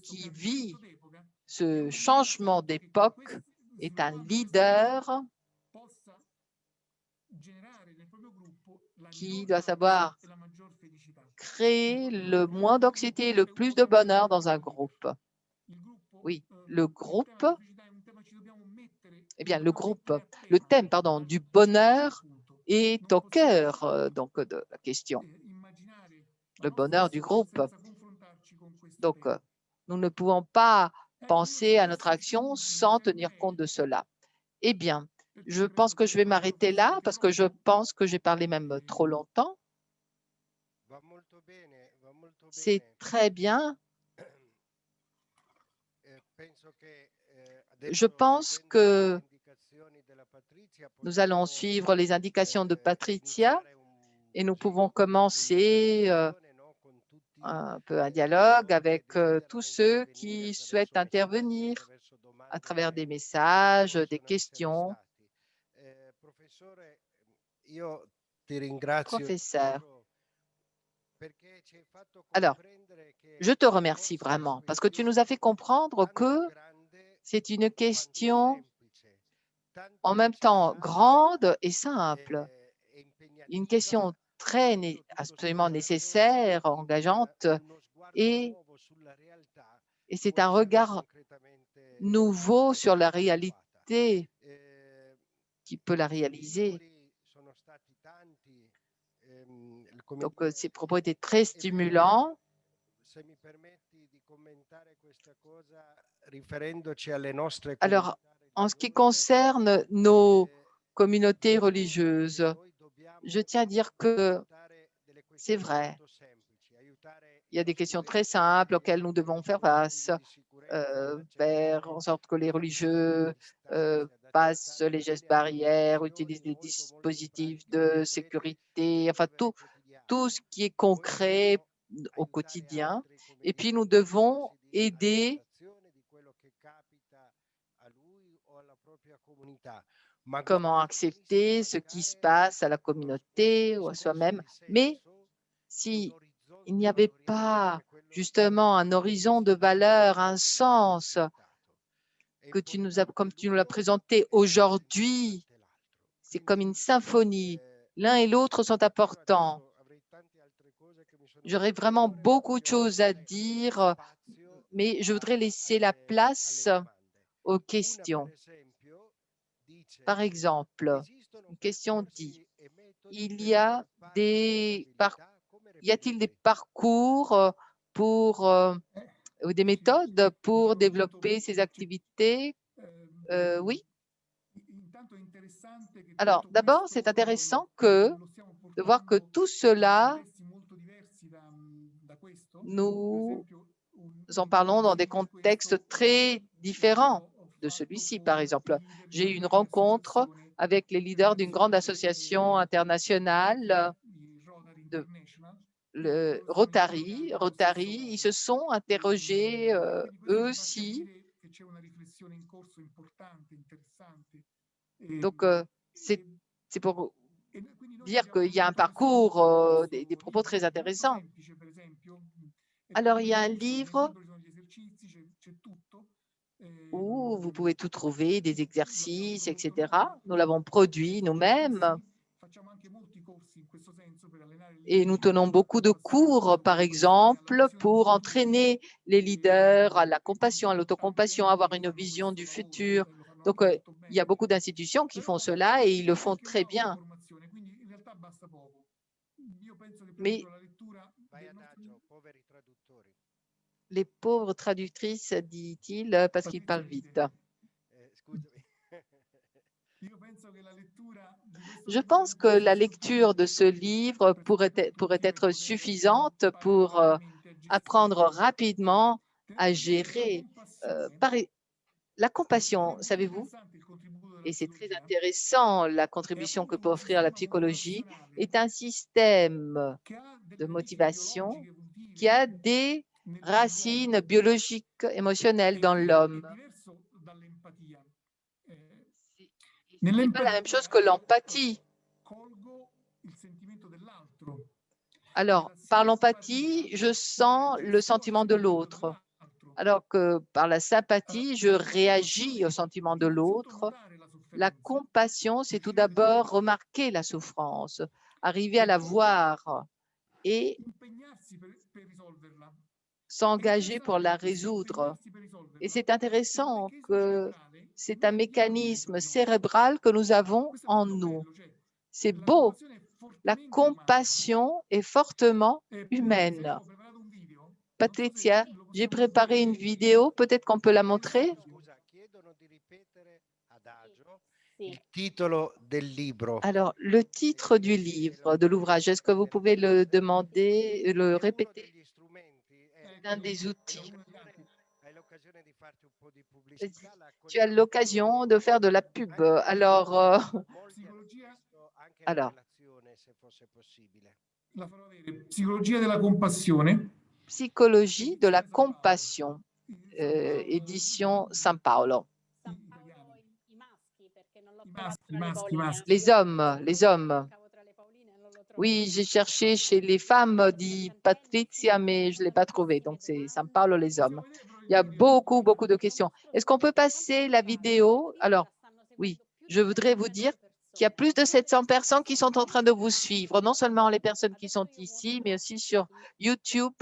qui vit ce changement d'époque, est un leader qui doit savoir créer le moins d'anxiété et le plus de bonheur dans un groupe. Oui, le thème du bonheur est au cœur de la question. Le bonheur du groupe. Donc, nous ne pouvons pas penser à notre action sans tenir compte de cela. Eh bien, je pense que je vais m'arrêter là parce que je pense que j'ai parlé même trop longtemps. C'est très bien. Je pense que nous allons suivre les indications de Patricia et nous pouvons commencer un peu un dialogue avec tous ceux qui souhaitent intervenir à travers des messages, des questions. Professeur, alors, je te remercie vraiment parce que tu nous as fait comprendre que c'est une question en même temps grande et simple. Une question absolument nécessaire, engageante, et c'est un regard nouveau sur la réalité qui peut la réaliser. Donc, ces propos étaient très stimulants. Alors, en ce qui concerne nos communautés religieuses, je tiens à dire que c'est vrai. Il y a des questions très simples auxquelles nous devons faire face, faire en sorte que les religieux passent les gestes barrières, utilisent des dispositifs de sécurité, enfin tout ce qui est concret au quotidien. Et puis, nous devons aider comment accepter ce qui se passe à la communauté ou à soi-même. Mais s'il n'y avait pas justement un horizon de valeur, un sens comme tu nous l'as présenté aujourd'hui, c'est comme une symphonie. L'un et l'autre sont importants. J'aurais vraiment beaucoup de choses à dire, mais je voudrais laisser la place aux questions. Par exemple, une question dit, y a-t-il des parcours ou des méthodes pour développer ces activités? Oui. Alors, d'abord, c'est intéressant de voir que tout cela nous en parlons dans des contextes très différents de celui-ci. Par exemple, j'ai eu une rencontre avec les leaders d'une grande association internationale, le Rotary. Ils se sont interrogés eux aussi. Donc, c'est pour dire qu'il y a un parcours, des propos très intéressants. Alors, il y a un livre où vous pouvez tout trouver, des exercices, etc. Nous l'avons produit nous-mêmes. Et nous tenons beaucoup de cours, par exemple, pour entraîner les leaders à la compassion, à l'autocompassion, à avoir une vision du futur. Donc, il y a beaucoup d'institutions qui font cela et ils le font très bien. Mais les pauvres traductrices, dit-il, parce qu'ils parlent vite. Je pense que la lecture de ce livre pourrait être suffisante pour apprendre rapidement à gérer la compassion, savez-vous, et c'est très intéressant, la contribution que peut offrir la psychologie, est un système de motivation qui a des racines biologiques, émotionnelles dans l'homme. Ce n'est pas la même chose que l'empathie. Alors, par l'empathie, je sens le sentiment de l'autre, alors que par la sympathie, je réagis au sentiment de l'autre. La compassion, c'est tout d'abord remarquer la souffrance, arriver à la voir et s'engager pour la résoudre. Et c'est intéressant que c'est un mécanisme cérébral que nous avons en nous. C'est beau. La compassion est fortement humaine. Patricia, j'ai préparé une vidéo. Peut-être qu'on peut la montrer. Alors, le titre du livre, de l'ouvrage, est-ce que vous pouvez le demander, le répéter? Un des outils. Tu as l'occasion de faire de la pub. Alors, Psicologia della compassione. Psychologie de la compassion, édition San Paolo. Les hommes. Oui, j'ai cherché chez les femmes, dit Patricia, mais je ne l'ai pas trouvé. Donc, c'est San Paolo, les hommes. Il y a beaucoup de questions. Est-ce qu'on peut passer la vidéo? Alors, oui, je voudrais vous dire qu'il y a plus de 700 personnes qui sont en train de vous suivre, non seulement les personnes qui sont ici, mais aussi sur YouTube.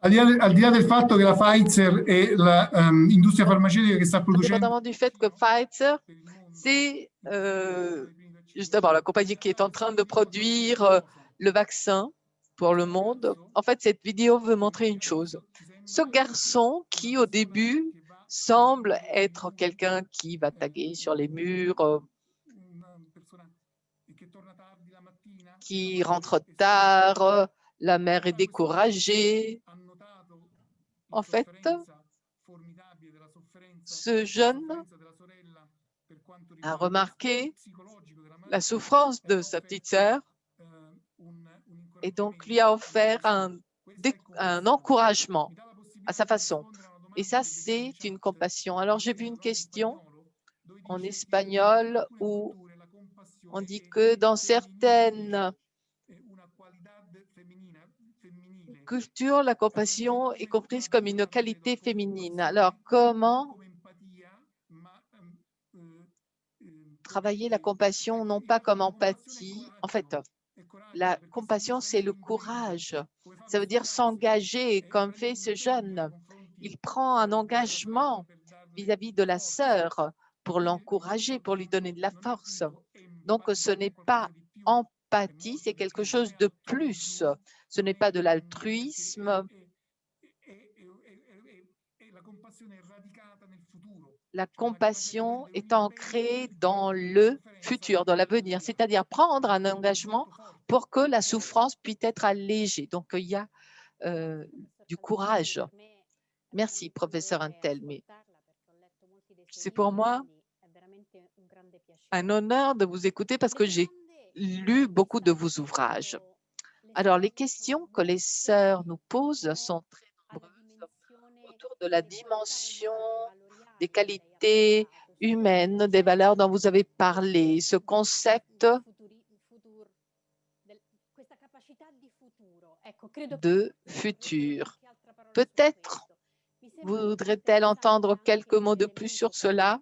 Al di là del fatto che la Pfizer è l'industria farmaceutica che sta producendo... Indépendamment du fait que Pfizer, c'est justement la compagnie qui est en train de produire le vaccin pour le monde. En fait, cette vidéo veut montrer une chose. Ce garçon qui, au début, semble être quelqu'un qui va taguer sur les murs, qui rentre tard, la mère est découragée. En fait, ce jeune a remarqué la souffrance de sa petite sœur et donc lui a offert un encouragement à sa façon. Et ça, c'est une compassion. Alors, j'ai vu une question en espagnol où on dit que dans certaines cultures, la compassion est comprise comme une qualité féminine. Alors, comment travailler la compassion, non pas comme empathie? En fait, la compassion, c'est le courage. Ça veut dire s'engager, comme fait ce jeune. Il prend un engagement vis-à-vis de la sœur pour l'encourager, pour lui donner de la force. Donc, ce n'est pas empathie, c'est quelque chose de plus. Ce n'est pas de l'altruisme. La compassion est ancrée dans le futur, dans l'avenir, c'est-à-dire prendre un engagement pour que la souffrance puisse être allégée. Donc, il y a du courage. Merci, professeur Antel, mais c'est pour moi un honneur de vous écouter parce que j'ai lu beaucoup de vos ouvrages. Alors, les questions que les sœurs nous posent sont très nombreuses autour de la dimension des qualités humaines, des valeurs dont vous avez parlé, ce concept de futur. Peut-être voudrait-elle entendre quelques mots de plus sur cela?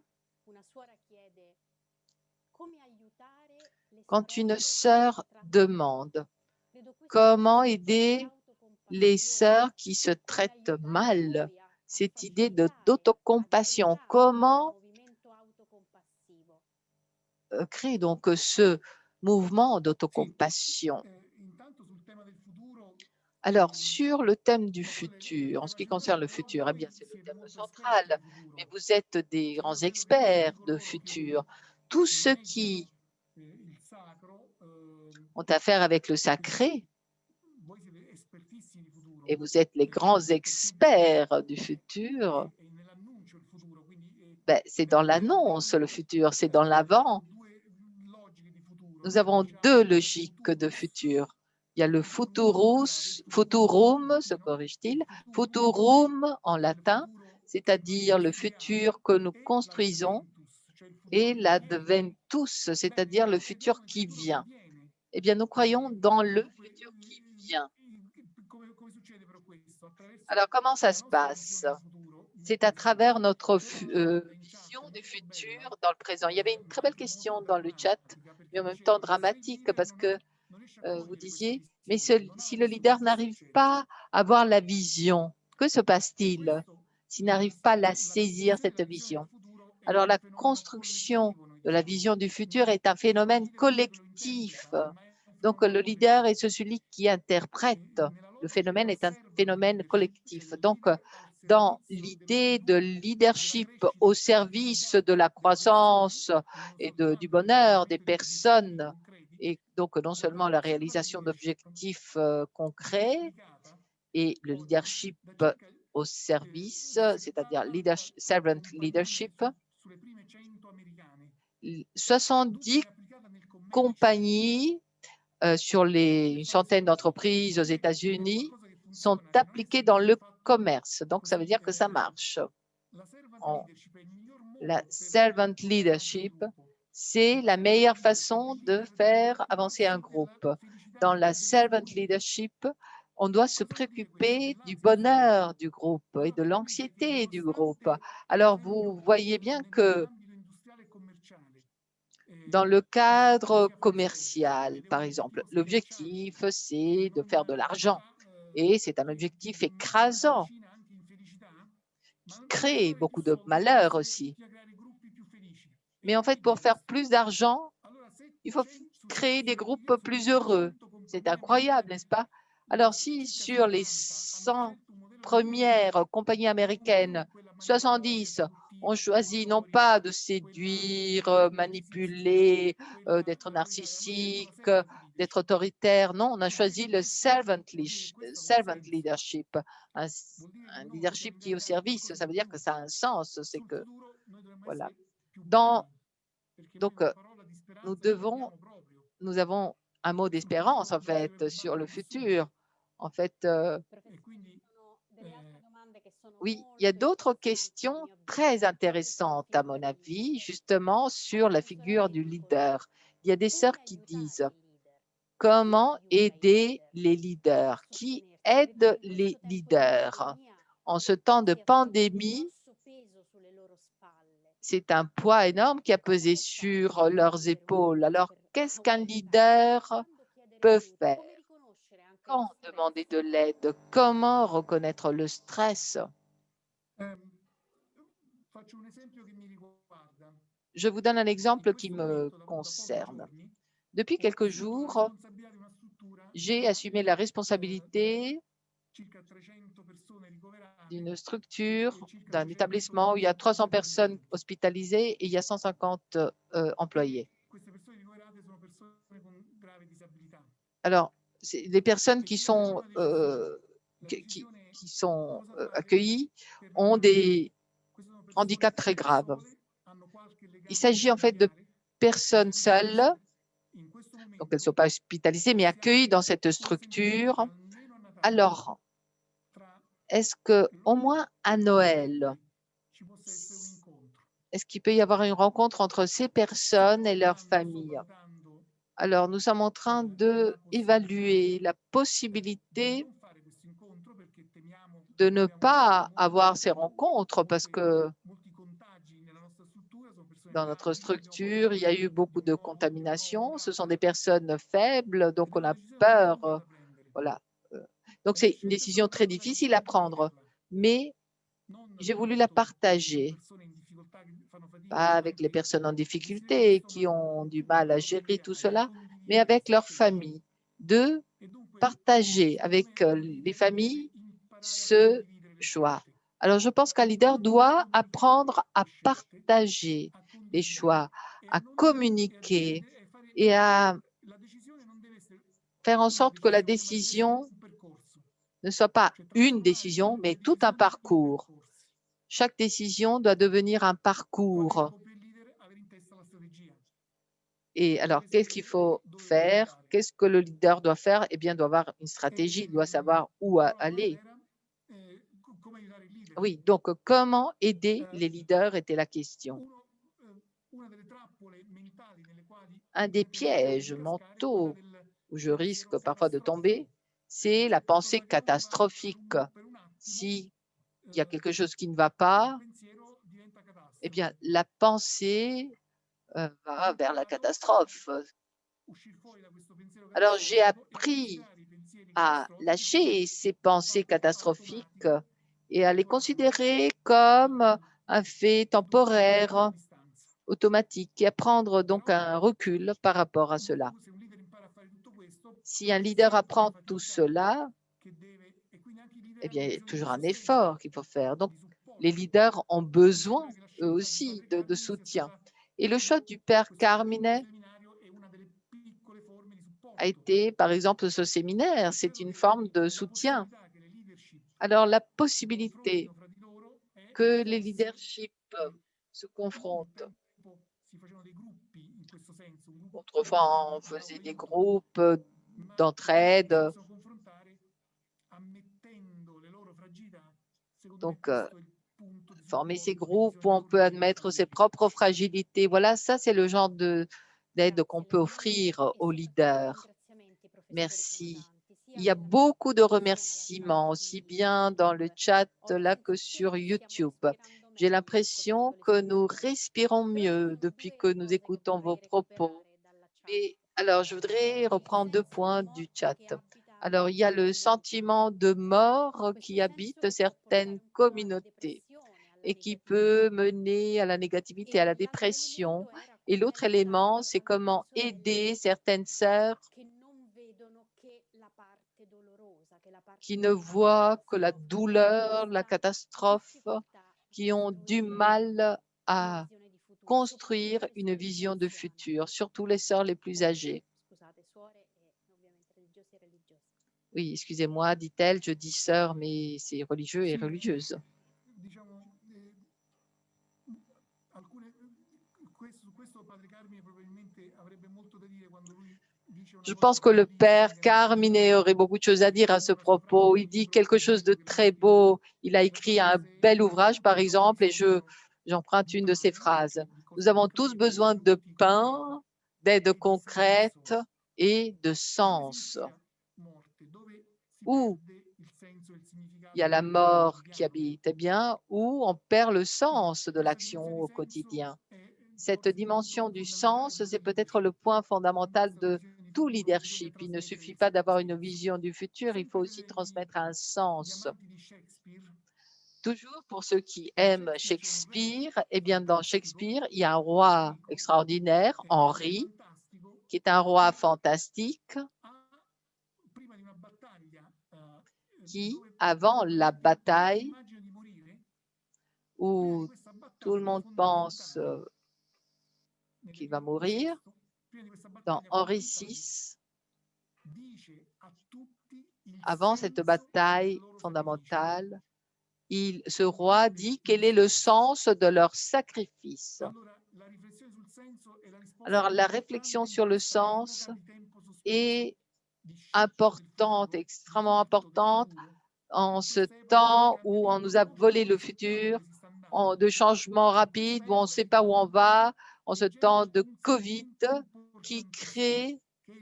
Quand une sœur demande comment aider les sœurs qui se traitent mal, cette idée d'autocompassion, comment créer donc ce mouvement d'autocompassion? Alors, sur le thème du futur, en ce qui concerne le futur, eh bien, c'est le thème central, mais vous êtes des grands experts de futur. Tous ceux qui ont affaire avec le sacré, et vous êtes les grands experts du futur, ben, c'est dans l'annonce, le futur, c'est dans l'avant. Nous avons deux logiques de futur. Il y a le futurum, se corrige-t-il, futurum en latin, c'est-à-dire le futur que nous construisons, et l'adventus, c'est-à-dire le futur qui vient. Eh bien, nous croyons dans le futur qui vient. Alors, comment ça se passe? C'est à travers notre vision du futur dans le présent. Il y avait une très belle question dans le chat, mais en même temps dramatique, parce que vous disiez, mais si le leader n'arrive pas à avoir la vision, que se passe-t-il s'il n'arrive pas à la saisir, cette vision? Alors, la construction de la vision du futur est un phénomène collectif. Donc, le leader est celui qui interprète. Le phénomène est un phénomène collectif. Donc, dans l'idée de leadership au service de la croissance et du bonheur des personnes, et donc non seulement la réalisation d'objectifs concrets et le leadership au service, c'est-à-dire servant leadership, 70 compagnies sur une centaine d'entreprises aux États-Unis sont appliquées dans le commerce. Donc, ça veut dire que ça marche. La servant leadership, c'est la meilleure façon de faire avancer un groupe. Dans la servant leadership, on doit se préoccuper du bonheur du groupe et de l'anxiété du groupe. Alors, vous voyez bien que dans le cadre commercial, par exemple, l'objectif, c'est de faire de l'argent. Et c'est un objectif écrasant qui crée beaucoup de malheur aussi. Mais en fait, pour faire plus d'argent, il faut créer des groupes plus heureux. C'est incroyable, n'est-ce pas? Alors, si sur les 100 premières compagnies américaines, 70 ont choisi non pas de séduire, manipuler, d'être narcissique, d'être autoritaire, non, on a choisi le servant leadership, un leadership qui est au service. Ça veut dire que ça a un sens, c'est que, voilà. Donc, nous avons un mot d'espérance, en fait, sur le futur. En fait, oui, il y a d'autres questions très intéressantes, à mon avis, justement sur la figure du leader. Il y a des sœurs qui disent comment aider les leaders, qui aide les leaders en ce temps de pandémie. C'est un poids énorme qui a pesé sur leurs épaules. Alors, qu'est-ce qu'un leader peut faire? Quand demander de l'aide? Comment reconnaître le stress? Je vous donne un exemple qui me concerne. Depuis quelques jours, j'ai assumé la responsabilité d'une structure, d'un établissement où il y a 300 personnes hospitalisées et il y a 150 employés. Alors, les personnes qui sont accueillies ont des handicaps très graves. Il s'agit en fait de personnes seules, donc elles ne sont pas hospitalisées, mais accueillies dans cette structure. Alors, est-ce qu'au moins à Noël, est-ce qu'il peut y avoir une rencontre entre ces personnes et leurs familles? Alors, nous sommes en train d'évaluer la possibilité de ne pas avoir ces rencontres parce que dans notre structure, il y a eu beaucoup de contamination. Ce sont des personnes faibles, donc on a peur. Voilà. Donc, c'est une décision très difficile à prendre, mais j'ai voulu la partager, pas avec les personnes en difficulté qui ont du mal à gérer tout cela, mais avec leurs familles, de partager avec les familles ce choix. Alors, je pense qu'un leader doit apprendre à partager les choix, à communiquer et à faire en sorte que la décision ne soit pas une décision, mais tout un parcours. Chaque décision doit devenir un parcours. Et alors, qu'est-ce qu'il faut faire? Qu'est-ce que le leader doit faire? Eh bien, il doit avoir une stratégie, il doit savoir où aller. Oui, donc comment aider les leaders était la question. Un des pièges mentaux où je risque parfois de tomber, c'est la pensée catastrophique. S'il y a quelque chose qui ne va pas, eh bien, la pensée va vers la catastrophe. Alors, j'ai appris à lâcher ces pensées catastrophiques et à les considérer comme un fait temporaire, automatique, et à prendre donc un recul par rapport à cela. Si un leader apprend tout cela, eh bien, il y a toujours un effort qu'il faut faire. Donc, les leaders ont besoin, eux aussi, de soutien. Et le choix du père Carmine a été, par exemple, ce séminaire, c'est une forme de soutien. Alors, la possibilité que les leaderships se confrontent. Autrefois, on faisait des groupes d'entraide. Donc, former ces groupes où on peut admettre ses propres fragilités. Voilà, ça, c'est le genre d'aide qu'on peut offrir aux leaders. Merci. Il y a beaucoup de remerciements, aussi bien dans le chat là que sur YouTube. J'ai l'impression que nous respirons mieux depuis que nous écoutons vos propos. Et alors, je voudrais reprendre 2 points du chat. Alors, il y a le sentiment de mort qui habite certaines communautés et qui peut mener à la négativité, à la dépression. Et l'autre élément, c'est comment aider certaines sœurs qui ne voient que la douleur, la catastrophe, qui ont du mal à construire une vision de futur, surtout les sœurs les plus âgées. Oui, excusez-moi, dit-elle, je dis sœur, mais c'est religieux et religieuse. Je pense que le père Carmine aurait beaucoup de choses à dire à ce propos. Il dit quelque chose de très beau. Il a écrit un bel ouvrage, par exemple, et j'emprunte une de ses phrases. Nous avons tous besoin de pain, d'aide concrète et de sens. Où il y a la mort qui habite, eh bien, où on perd le sens de l'action au quotidien. Cette dimension du sens, c'est peut-être le point fondamental de tout leadership. Il ne suffit pas d'avoir une vision du futur, il faut aussi transmettre un sens. Toujours pour ceux qui aiment Shakespeare, eh bien, dans Shakespeare, il y a un roi extraordinaire, Henri, qui est un roi fantastique, qui, avant la bataille, où tout le monde pense qu'il va mourir, dans Henri VI, avant cette bataille fondamentale, ce roi dit quel est le sens de leur sacrifice. Alors, la réflexion sur le sens est importante, extrêmement importante en ce temps où on nous a volé le futur, de changements rapides, où on ne sait pas où on va, en ce temps de Covid qui crée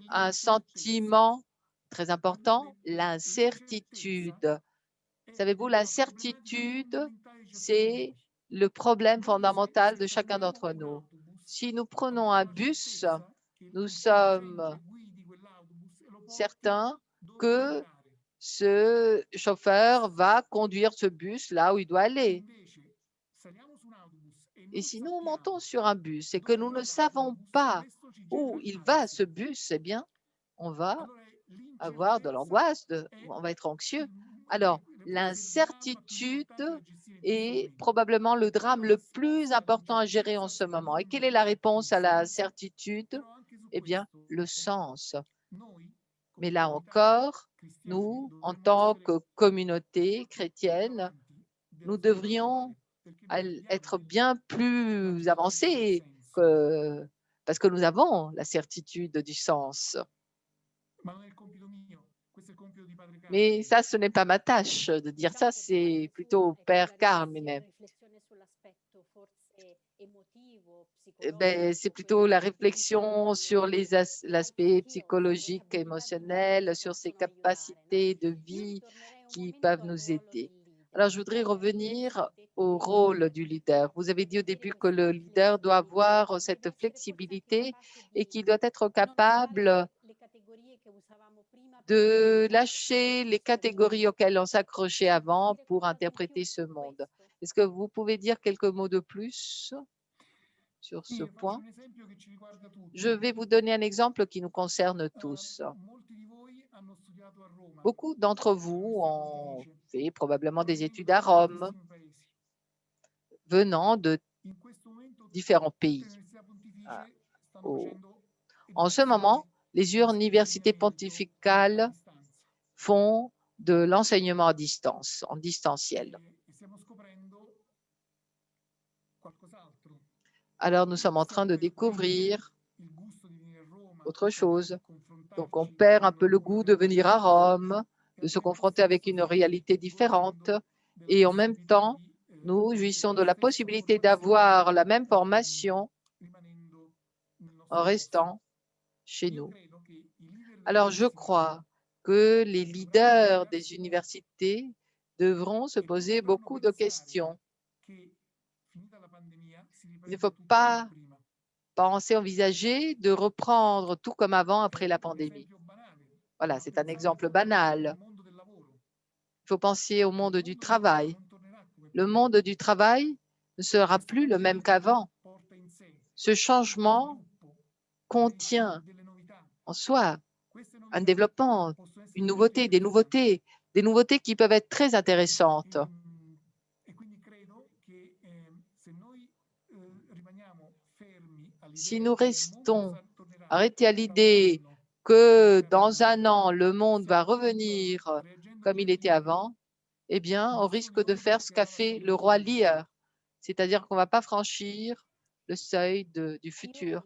un sentiment très important, l'incertitude. Savez-vous, l'incertitude, c'est le problème fondamental de chacun d'entre nous. Si nous prenons un bus, nous sommes certains que ce chauffeur va conduire ce bus là où il doit aller. Et si nous montons sur un bus et que nous ne savons pas où il va ce bus, eh bien, on va avoir de l'angoisse, on va être anxieux. Alors, l'incertitude est probablement le drame le plus important à gérer en ce moment. Et quelle est la réponse à la certitude? Eh bien, le sens. Mais là encore, nous, en tant que communauté chrétienne, nous devrions être bien plus avancés parce que nous avons la certitude du sens. Mais ça, ce n'est pas ma tâche de dire ça, c'est plutôt Père Carmine. C'est plutôt la réflexion sur l'aspect psychologique, émotionnel, sur ses capacités de vie qui peuvent nous aider. Alors, je voudrais revenir au rôle du leader. Vous avez dit au début que le leader doit avoir cette flexibilité et qu'il doit être capable de lâcher les catégories auxquelles on s'accrochait avant pour interpréter ce monde. Est-ce que vous pouvez dire quelques mots de plus sur ce point? Je vais vous donner un exemple qui nous concerne tous. Beaucoup d'entre vous ont fait probablement des études à Rome, venant de différents pays. En ce moment, les universités pontificales font de l'enseignement à distance, en distanciel. Alors, nous sommes en train de découvrir autre chose. Donc, on perd un peu le goût de venir à Rome, de se confronter avec une réalité différente. Et en même temps, nous jouissons de la possibilité d'avoir la même formation en restant chez nous. Alors, je crois que les leaders des universités devront se poser beaucoup de questions. Il ne faut pas envisager de reprendre tout comme avant après la pandémie. Voilà, c'est un exemple banal. Il faut penser au monde du travail. Le monde du travail ne sera plus le même qu'avant. Ce changement contient en soi un développement, une nouveauté, des nouveautés qui peuvent être très intéressantes. Si nous restons arrêtés à l'idée que dans un an, le monde va revenir comme il était avant, eh bien, on risque de faire ce qu'a fait le roi Lear, c'est-à-dire qu'on ne va pas franchir le seuil du futur.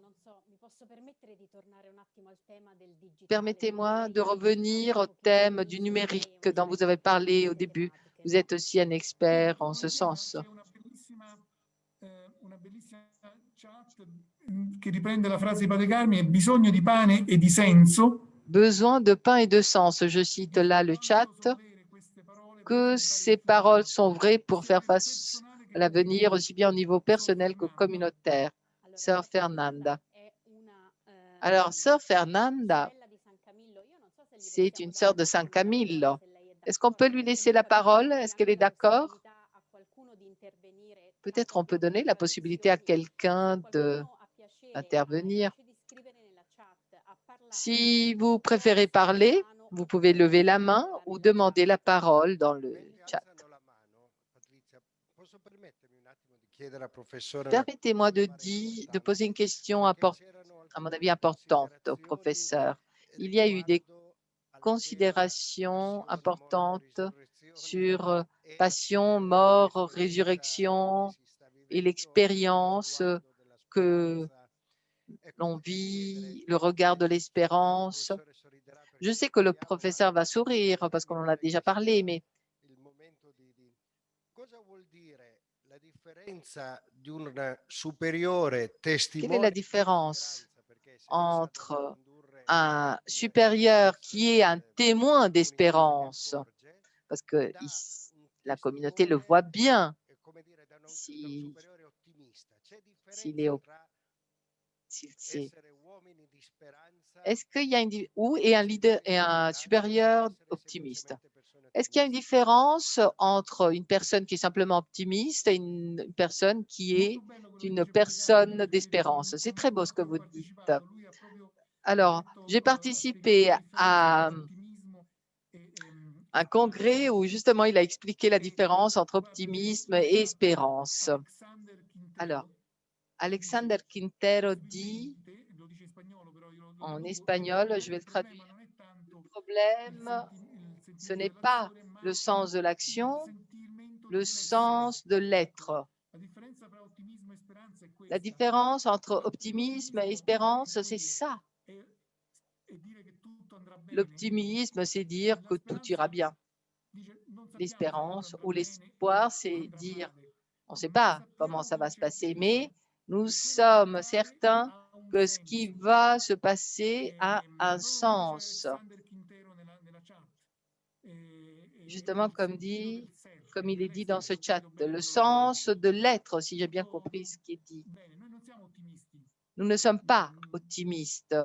Permettez-moi de revenir au thème du numérique dont vous avez parlé au début. Vous êtes aussi un expert en ce sens. Che riprende la frase di Padre Carmine, bisogno di pane e di senso. Besoin de pain et de sens. Je cite là le chat, que ces paroles sont vraies pour faire face à l'avenir, aussi bien au niveau personnel que communautaire. Sœur Fernanda. Alors, Sœur Fernanda, c'est une sœur de San Camillo. Est-ce qu'on peut lui laisser la parole? Est-ce qu'elle est d'accord? Peut-être on peut donner la possibilité à quelqu'un d'intervenir. Si vous préférez parler, vous pouvez lever la main ou demander la parole dans le chat. Permettez-moi de poser une question, à mon avis, importante au professeur. Il y a eu des considérations importantes sur passion, mort, résurrection et l'expérience que l'on vit, le regard de l'espérance. Je sais que le professeur va sourire parce qu'on en a déjà parlé, mais quelle est la différence entre un supérieur qui est un témoin d'espérance, parce que la communauté le voit bien, est-ce qu'il y a un leader et un supérieur optimiste? Est-ce qu'il y a une différence entre une personne qui est simplement optimiste et une personne qui est une personne d'espérance? C'est très beau ce que vous dites. Alors, j'ai participé à un congrès où justement il a expliqué la différence entre optimisme et espérance. Alors, Alexander Quintero dit en espagnol, je vais le traduire, le problème, ce n'est pas le sens de l'action, le sens de l'être. La différence entre optimisme et espérance, c'est ça. L'optimisme, c'est dire que tout ira bien. L'espérance ou l'espoir, c'est dire, on ne sait pas comment ça va se passer, mais nous sommes certains que ce qui va se passer a un sens. Justement, comme il est dit dans ce chat, le sens de l'être, si j'ai bien compris ce qui est dit. Nous ne sommes pas optimistes.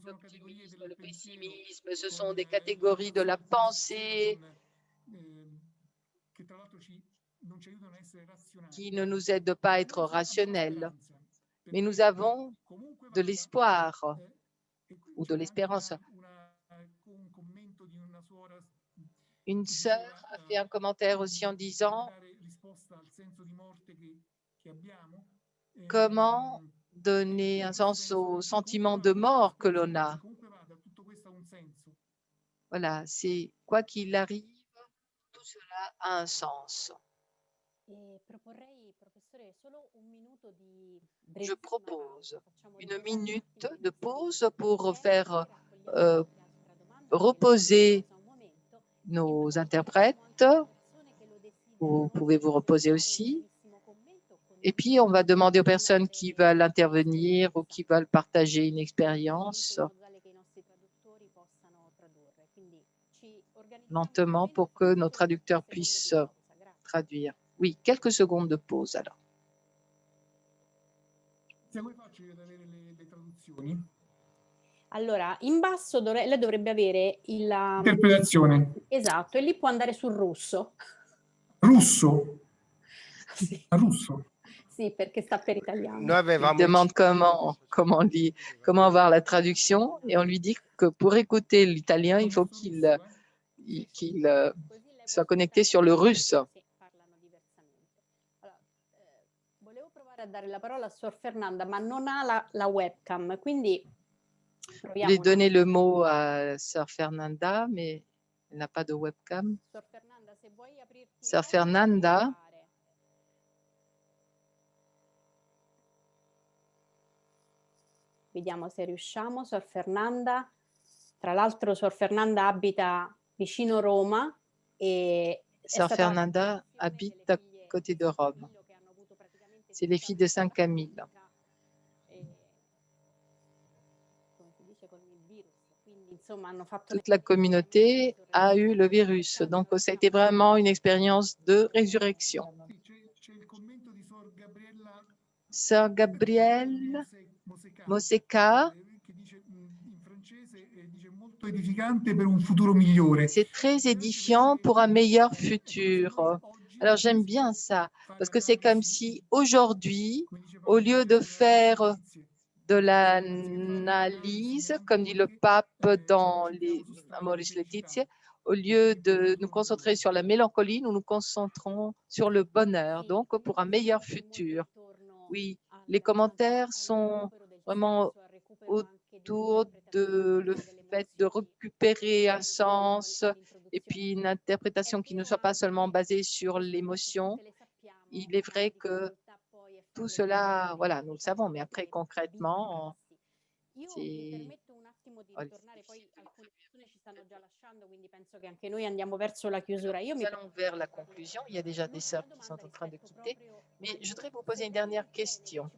L'optimisme, le pessimisme, ce sont des catégories de la pensée qui ne nous aident pas à être rationnels. Mais nous avons de l'espoir ou de l'espérance. Une sœur a fait un commentaire aussi en disant comment donner un sens au sentiment de mort que l'on a. Voilà, c'est quoi qu'il arrive, tout cela a un sens. Je propose une minute de pause pour faire reposer nos interprètes. Vous pouvez vous reposer aussi. Et puis, on va demander aux personnes qui veulent intervenir ou qui veulent partager une expérience lentement pour que nos traducteurs puissent traduire. Oui, quelques secondes de pause alors. Allora, in basso lei dovrebbe avere il... Interpretazione. Esatto, e lì può andare sul russo. Russo? Sì. Russo? Sì, perché sta per italiano. Il demande comment voir la traduction et on lui dit que pour écouter l'italien, il faut qu'il soit connecté sur le russe. Volevo provare a dare la parola a Sor Fernanda, ma non ha la webcam, quindi Je voulais donner le mot à Sœur Fernanda, mais elle n'a pas de webcam. Sor Fernanda, se vuoi aprirti Sœur Fernanda. Vediamo se riusciamo. Sor Fernanda. Tra l'altro Sor Fernanda abita vicino Roma e Sœur Fernanda habite à côté de Rome. C'est les filles de Saint-Camille. Toute la communauté a eu le virus. Donc, ça a été vraiment une expérience de résurrection. Sœur Gabrielle Moseka, c'est très édifiant pour un meilleur futur. Alors, j'aime bien ça, parce que c'est comme si aujourd'hui, au lieu de faire de l'analyse, comme dit le pape dans les Amoris Laetitia, au lieu de nous concentrer sur la mélancolie, nous nous concentrons sur le bonheur, donc pour un meilleur futur. Oui, les commentaires sont vraiment autour de le fait de récupérer un sens et puis une interprétation qui ne soit pas seulement basée sur l'émotion. Il est vrai que tout cela, voilà, nous le savons, mais après concrètement, c'est... Nous allons vers la conclusion. Il y a déjà des sœurs qui sont en train de quitter, mais je voudrais vous poser une dernière question.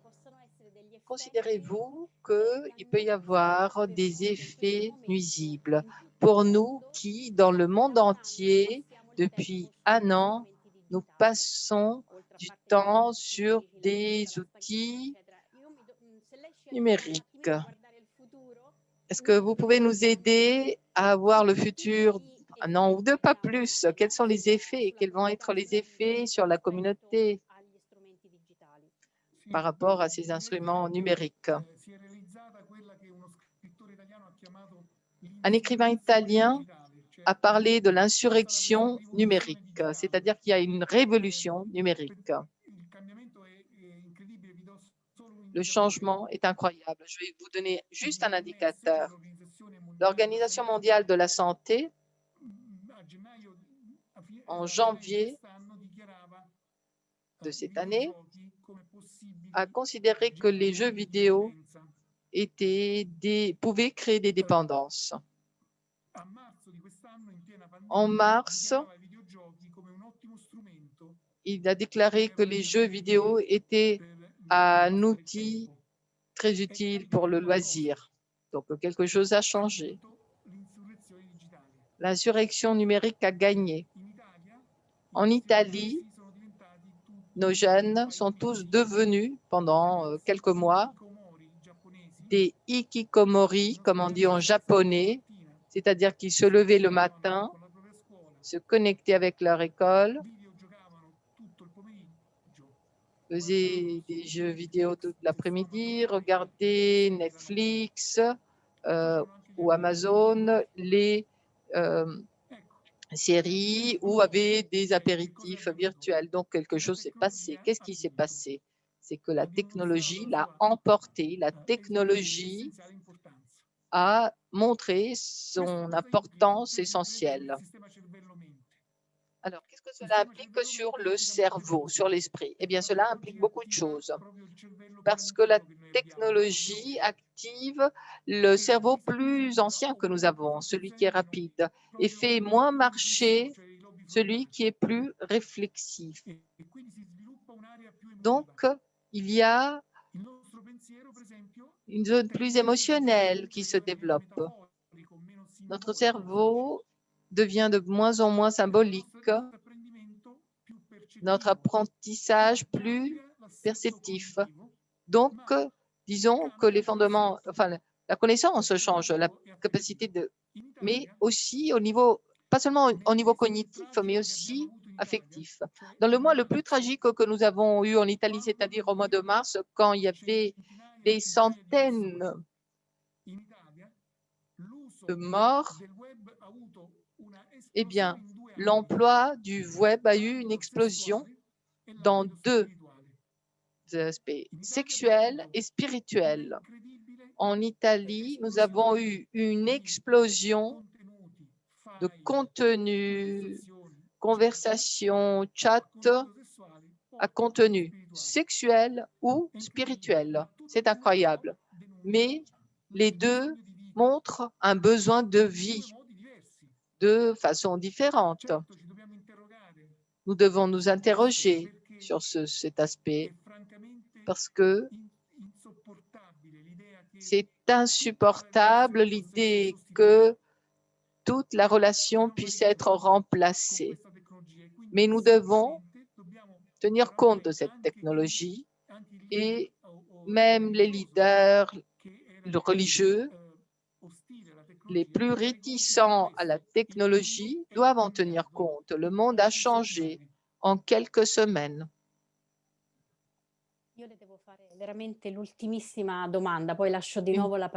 Considérez-vous qu'il peut y avoir des effets nuisibles pour nous qui, dans le monde entier, depuis un an, nous passons du temps sur des outils numériques? Est-ce que vous pouvez nous aider à voir le futur, un an ou deux, pas plus? Quels sont les effets et quels vont être les effets sur la communauté par rapport à ces instruments numériques? Un écrivain italien a parlé de l'insurrection numérique, c'est-à-dire qu'il y a une révolution numérique. Le changement est incroyable. Je vais vous donner juste un indicateur. L'Organisation mondiale de la santé, en janvier de cette année, a considéré que les jeux vidéo pouvaient créer des dépendances. En mars, il a déclaré que les jeux vidéo étaient un outil très utile pour le loisir. Donc, quelque chose a changé. L'insurrection numérique a gagné. En Italie, nos jeunes sont tous devenus, pendant quelques mois, des hikikomori, comme on dit en japonais, c'est-à-dire qu'ils se levaient le matin, se connectaient avec leur école, faisaient des jeux vidéo toute l'après-midi, regardaient Netflix ou Amazon, les séries ou avaient des apéritifs virtuels. Donc, quelque chose s'est passé. Qu'est-ce qui s'est passé? C'est que la technologie l'a emporté. La technologie a montré son importance essentielle. Alors, qu'est-ce que cela implique sur le cerveau, sur l'esprit? Eh bien, cela implique beaucoup de choses. Parce que la technologie active le cerveau plus ancien que nous avons, celui qui est rapide, et fait moins marcher celui qui est plus réflexif. Donc, il y a une zone plus émotionnelle qui se développe. Notre cerveau devient de moins en moins symbolique, notre apprentissage plus perceptif. Donc, disons que les fondements, enfin, La connaissance change, la capacité de, mais aussi au niveau, pas seulement au niveau cognitif, mais aussi affectif. Dans le mois le plus tragique que nous avons eu en Italie, c'est-à-dire au mois de mars, quand il y avait des centaines de morts, eh bien, l'emploi du web a eu une explosion dans deux aspects, sexuels et spirituels. En Italie, nous avons eu une explosion de contenu, conversation, chat à contenu sexuel ou spirituel. C'est incroyable. Mais les deux montrent un besoin de vie de façon différente. Nous devons nous interroger sur cet aspect parce que c'est insupportable l'idée que toute la relation puisse être remplacée. Mais nous devons tenir compte de cette technologie et même les leaders religieux, les plus réticents à la technologie, doivent en tenir compte. Le monde a changé en quelques semaines.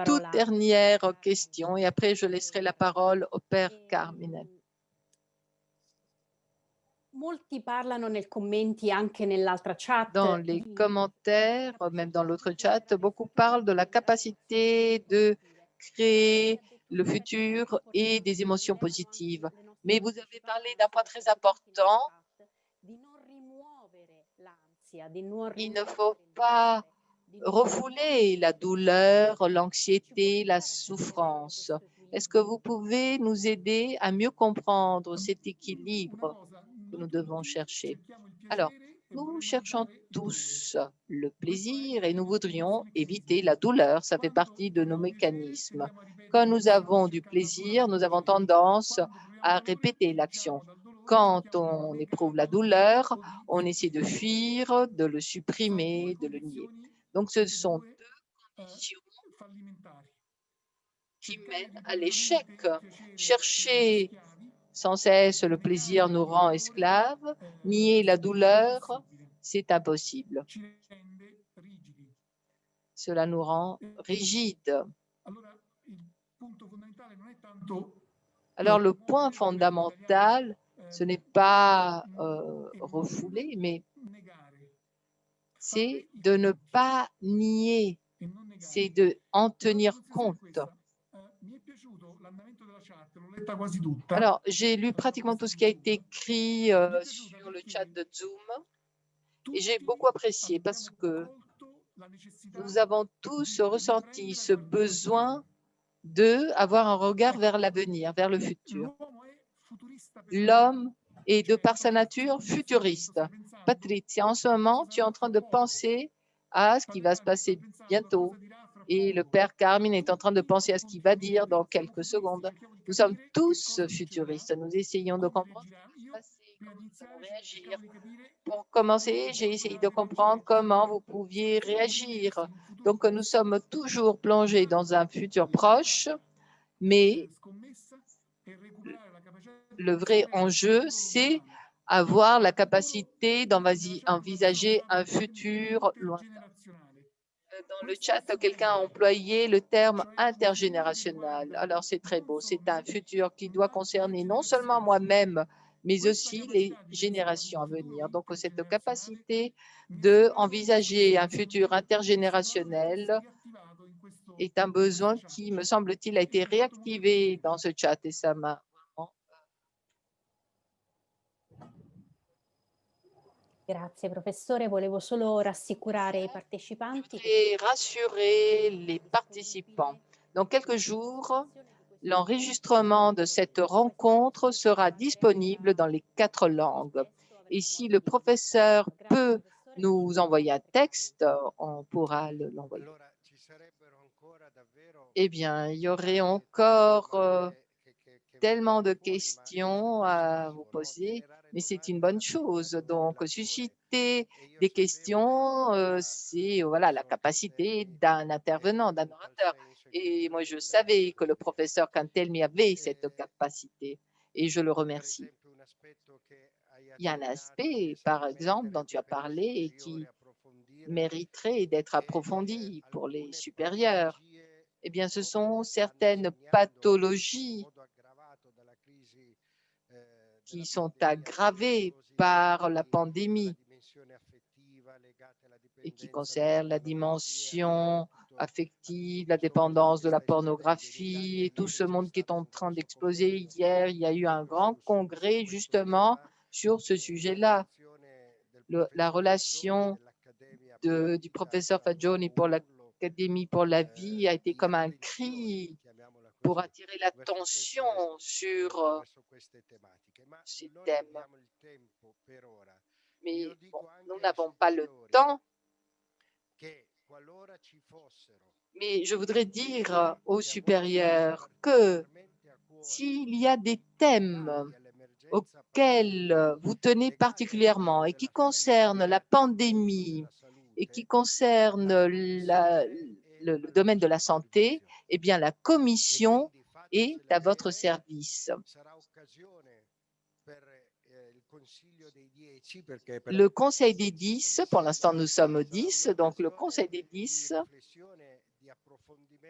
Toute dernière question et après je laisserai la parole au Père Carmine. Dans les commentaires, même dans l'autre chat, beaucoup parlent de la capacité de créer le futur et des émotions positives. Mais vous avez parlé d'un point très important. Il ne faut pas refouler la douleur, l'anxiété, la souffrance. Est-ce que vous pouvez nous aider à mieux comprendre cet équilibre que nous devons chercher? Alors, nous cherchons tous le plaisir et nous voudrions éviter la douleur. Ça fait partie de nos mécanismes. Quand nous avons du plaisir, nous avons tendance à répéter l'action. Quand on éprouve la douleur, on essaie de fuir, de le supprimer, de le nier. Donc, ce sont deux conditions qui mènent à l'échec. Chercher sans cesse le plaisir nous rend esclaves, nier la douleur, c'est impossible. Cela nous rend rigides. Alors, le point fondamental, ce n'est pas refouler, mais c'est de ne pas nier, c'est d'en tenir compte. Alors, j'ai lu pratiquement tout ce qui a été écrit sur le chat de Zoom et j'ai beaucoup apprécié parce que nous avons tous ressenti ce besoin d'avoir un regard vers l'avenir, vers le futur. L'homme est de par sa nature futuriste. Patrizia, en ce moment, tu es en train de penser à ce qui va se passer bientôt. Et le Père Carmine est en train de penser à ce qu'il va dire dans quelques secondes. Nous sommes tous futuristes. Nous essayons de comprendre ce qui va se passer, comment nous allons réagir. Pour commencer, j'ai essayé de comprendre comment vous pouviez réagir. Donc, nous sommes toujours plongés dans un futur proche, mais le vrai enjeu, c'est avoir la capacité d'envisager un futur lointain. Dans le chat, quelqu'un a employé le terme intergénérationnel. Alors, c'est très beau. C'est un futur qui doit concerner non seulement moi-même, mais aussi les générations à venir. Donc, cette capacité d'envisager un futur intergénérationnel est un besoin qui, me semble-t-il, a été réactivé dans ce chat et ça m'a Grazie professore, volevo solo rassicurare i partecipanti. Et rassurer les participants. Dans quelques jours, l'enregistrement de cette rencontre sera disponible dans les 4 langues. Et si le professeur peut nous envoyer un texte, on pourra l'envoyer. Eh bien, il y aurait encore tellement de questions à vous poser, mais c'est une bonne chose. Donc, susciter des questions, c'est voilà, la capacité d'un intervenant, d'un orateur. Et moi, je savais que le professeur Cantelmi avait cette capacité et je le remercie. Il y a un aspect, par exemple, dont tu as parlé et qui mériterait d'être approfondi pour les supérieurs. Eh bien, ce sont certaines pathologies qui sont aggravées par la pandémie et qui concernent la dimension affective, la dépendance de la pornographie et tout ce monde qui est en train d'exploser. Hier, il y a eu un grand congrès justement sur ce sujet-là. La relation du professeur Fagioni pour l'Académie pour la vie a été comme un cri pour attirer l'attention sur ces thèmes. Mais bon, nous n'avons pas le temps. Mais je voudrais dire aux supérieurs que s'il y a des thèmes auxquels vous tenez particulièrement et qui concernent la pandémie et qui concernent le domaine de la santé, eh bien, la commission est à votre service. Le Conseil des 10, pour l'instant nous sommes 10, donc le Conseil des 10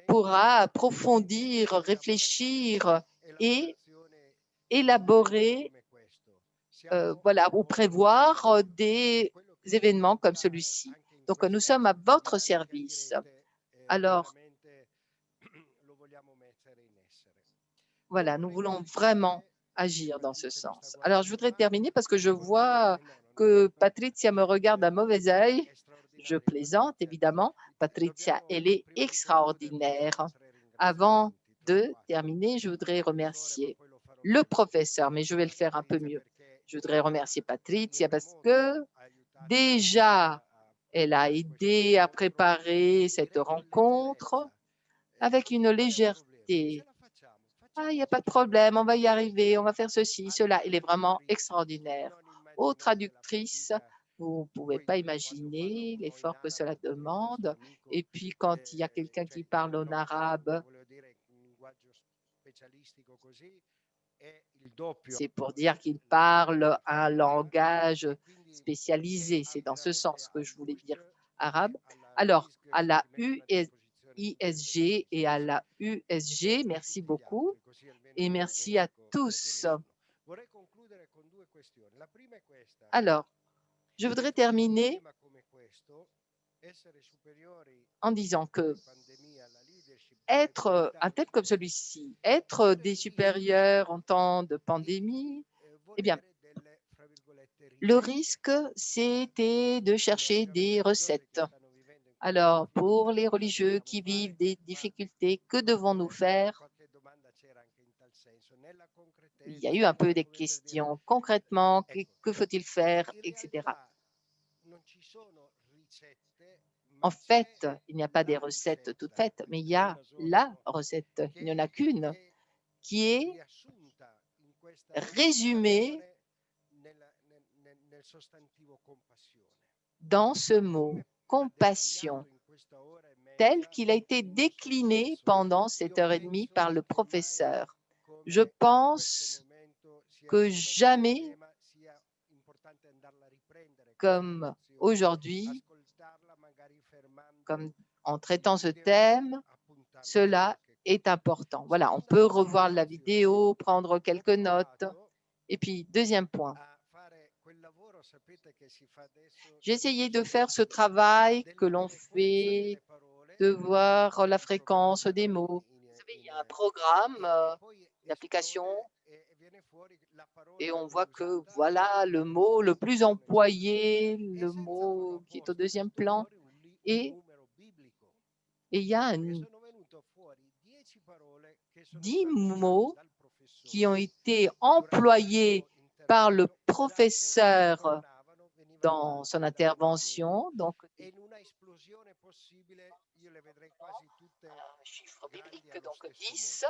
pourra approfondir, réfléchir et élaborer, voilà, ou prévoir des événements comme celui-ci. Donc nous sommes à votre service. Alors, voilà, nous voulons vraiment agir dans ce sens. Alors, je voudrais terminer parce que je vois que Patricia me regarde d'un mauvais œil. Je plaisante, évidemment. Patricia, elle est extraordinaire. Avant de terminer, je voudrais remercier le professeur, mais je vais le faire un peu mieux. Je voudrais remercier Patricia parce que déjà, elle a aidé à préparer cette rencontre avec une légèreté. Ah, il n'y a pas de problème, on va y arriver, on va faire ceci, cela. Elle est vraiment extraordinaire. Aux traductrices, vous ne pouvez pas imaginer l'effort que cela demande. Et puis, quand il y a quelqu'un qui parle en arabe, c'est pour dire qu'il parle un langage spécialisé. C'est dans ce sens que je voulais dire arabe. Alors, à la ISG et à la USG, merci beaucoup. Et merci à tous. Alors, je voudrais terminer en disant que être un thème comme celui-ci, être des supérieurs en temps de pandémie, eh bien, le risque, c'était de chercher des recettes. Alors, pour les religieux qui vivent des difficultés, que devons-nous faire? Il y a eu un peu des questions concrètement, que faut-il faire, etc. En fait, il n'y a pas des recettes toutes faites, mais il y a la recette. Il n'y en a qu'une qui est résumée dans ce mot, compassion, tel qu'il a été décliné pendant cette heure et demie par le professeur. Je pense que jamais, comme aujourd'hui, comme en traitant ce thème, cela est important. Voilà, on peut revoir la vidéo, prendre quelques notes. Et puis, deuxième point, j'ai essayé de faire ce travail que l'on fait, de voir la fréquence des mots. Vous savez, il y a un programme, une application, et on voit que voilà le mot le plus employé, le mot qui est au deuxième plan, et il y a 10 mots qui ont été employés par le professeur dans son intervention. Donc, chiffre biblique, donc 10,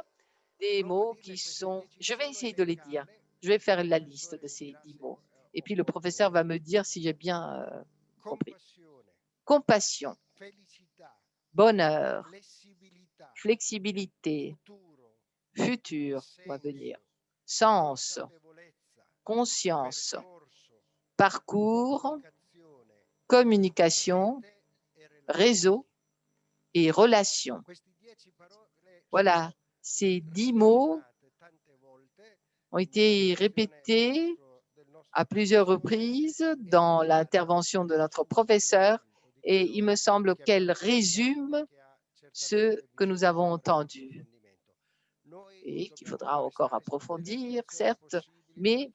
des mots qui sont… Je vais essayer de les dire. Je vais faire la liste de ces 10 mots. Et puis, le professeur va me dire si j'ai bien compris. Compassion, bonheur, flexibilité, futur va venir, sens, conscience, parcours, communication, réseau et relations. Voilà, ces 10 mots ont été répétés à plusieurs reprises dans l'intervention de notre professeur et il me semble qu'elle résume ce que nous avons entendu et qu'il faudra encore approfondir, certes, mais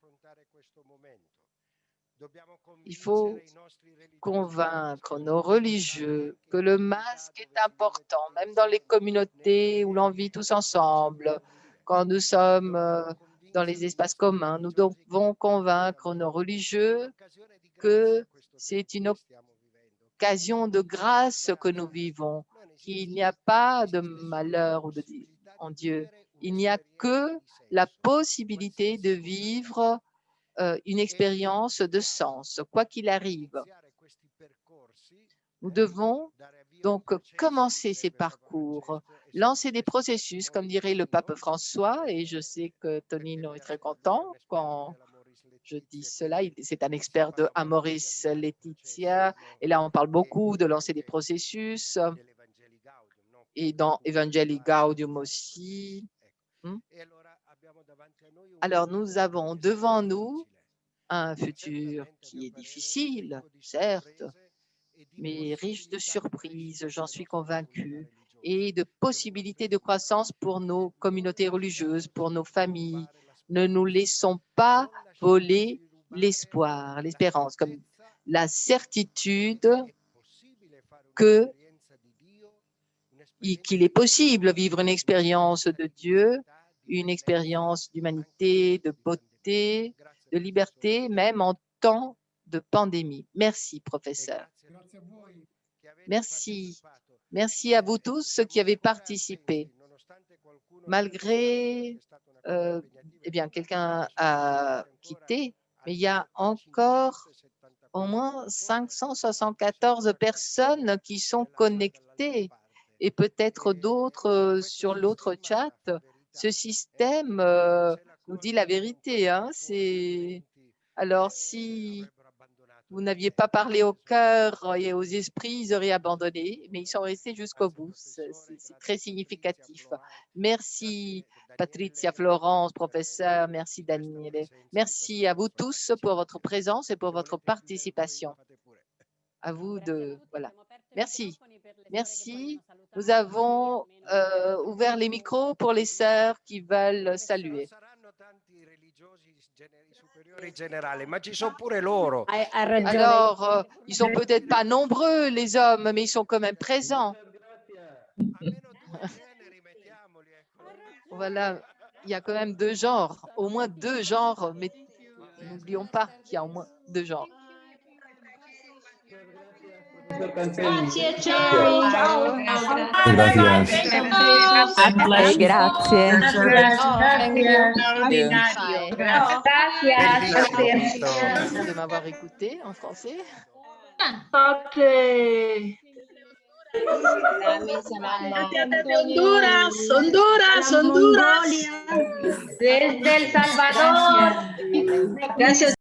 il faut convaincre nos religieux que le masque est important, même dans les communautés où l'on vit tous ensemble, quand nous sommes dans les espaces communs. Nous devons convaincre nos religieux que c'est une occasion de grâce que nous vivons, qu'il n'y a pas de malheur en Dieu. Il n'y a que la possibilité de vivre une expérience de sens, quoi qu'il arrive. Nous devons donc commencer ces parcours, lancer des processus, comme dirait le pape François, et je sais que Tonino est très content quand je dis cela. C'est un expert de Amoris Laetitia, et là on parle beaucoup de lancer des processus, et dans Evangelii Gaudium aussi. Alors nous avons devant nous un futur qui est difficile, certes, mais riche de surprises, j'en suis convaincue, et de possibilités de croissance pour nos communautés religieuses, pour nos familles. Ne nous laissons pas voler l'espoir, l'espérance, comme la certitude qu'il est possible de vivre une expérience de Dieu, une expérience d'humanité, de beauté, de liberté, même en temps de pandémie. Merci, professeur. Merci. Merci à vous tous qui avez participé. Malgré, eh bien, quelqu'un a quitté, mais il y a encore au moins 574 personnes qui sont connectées et peut-être d'autres sur l'autre chat. Ce système nous dit la vérité. Hein? Alors, si vous n'aviez pas parlé au cœur et aux esprits, ils auraient abandonné, mais ils sont restés jusqu'au bout. C'est très significatif. Merci Patricia, Florence, professeur, merci Daniele. Merci à vous tous pour votre présence et pour votre participation. À vous de... Voilà. Merci. Merci. Nous avons ouvert les micros pour les sœurs qui veulent saluer. Alors, ils sont peut-être pas nombreux, les hommes, mais ils sont quand même présents. Voilà, il y a quand même 2 genres, au moins 2 genres, mais n'oublions pas qu'il y a au moins 2 genres. Grazie, ciao. Ciao. Grazie. Merci de m'avoir écouté en français. Honduras. Desde El Salvador. Gracias.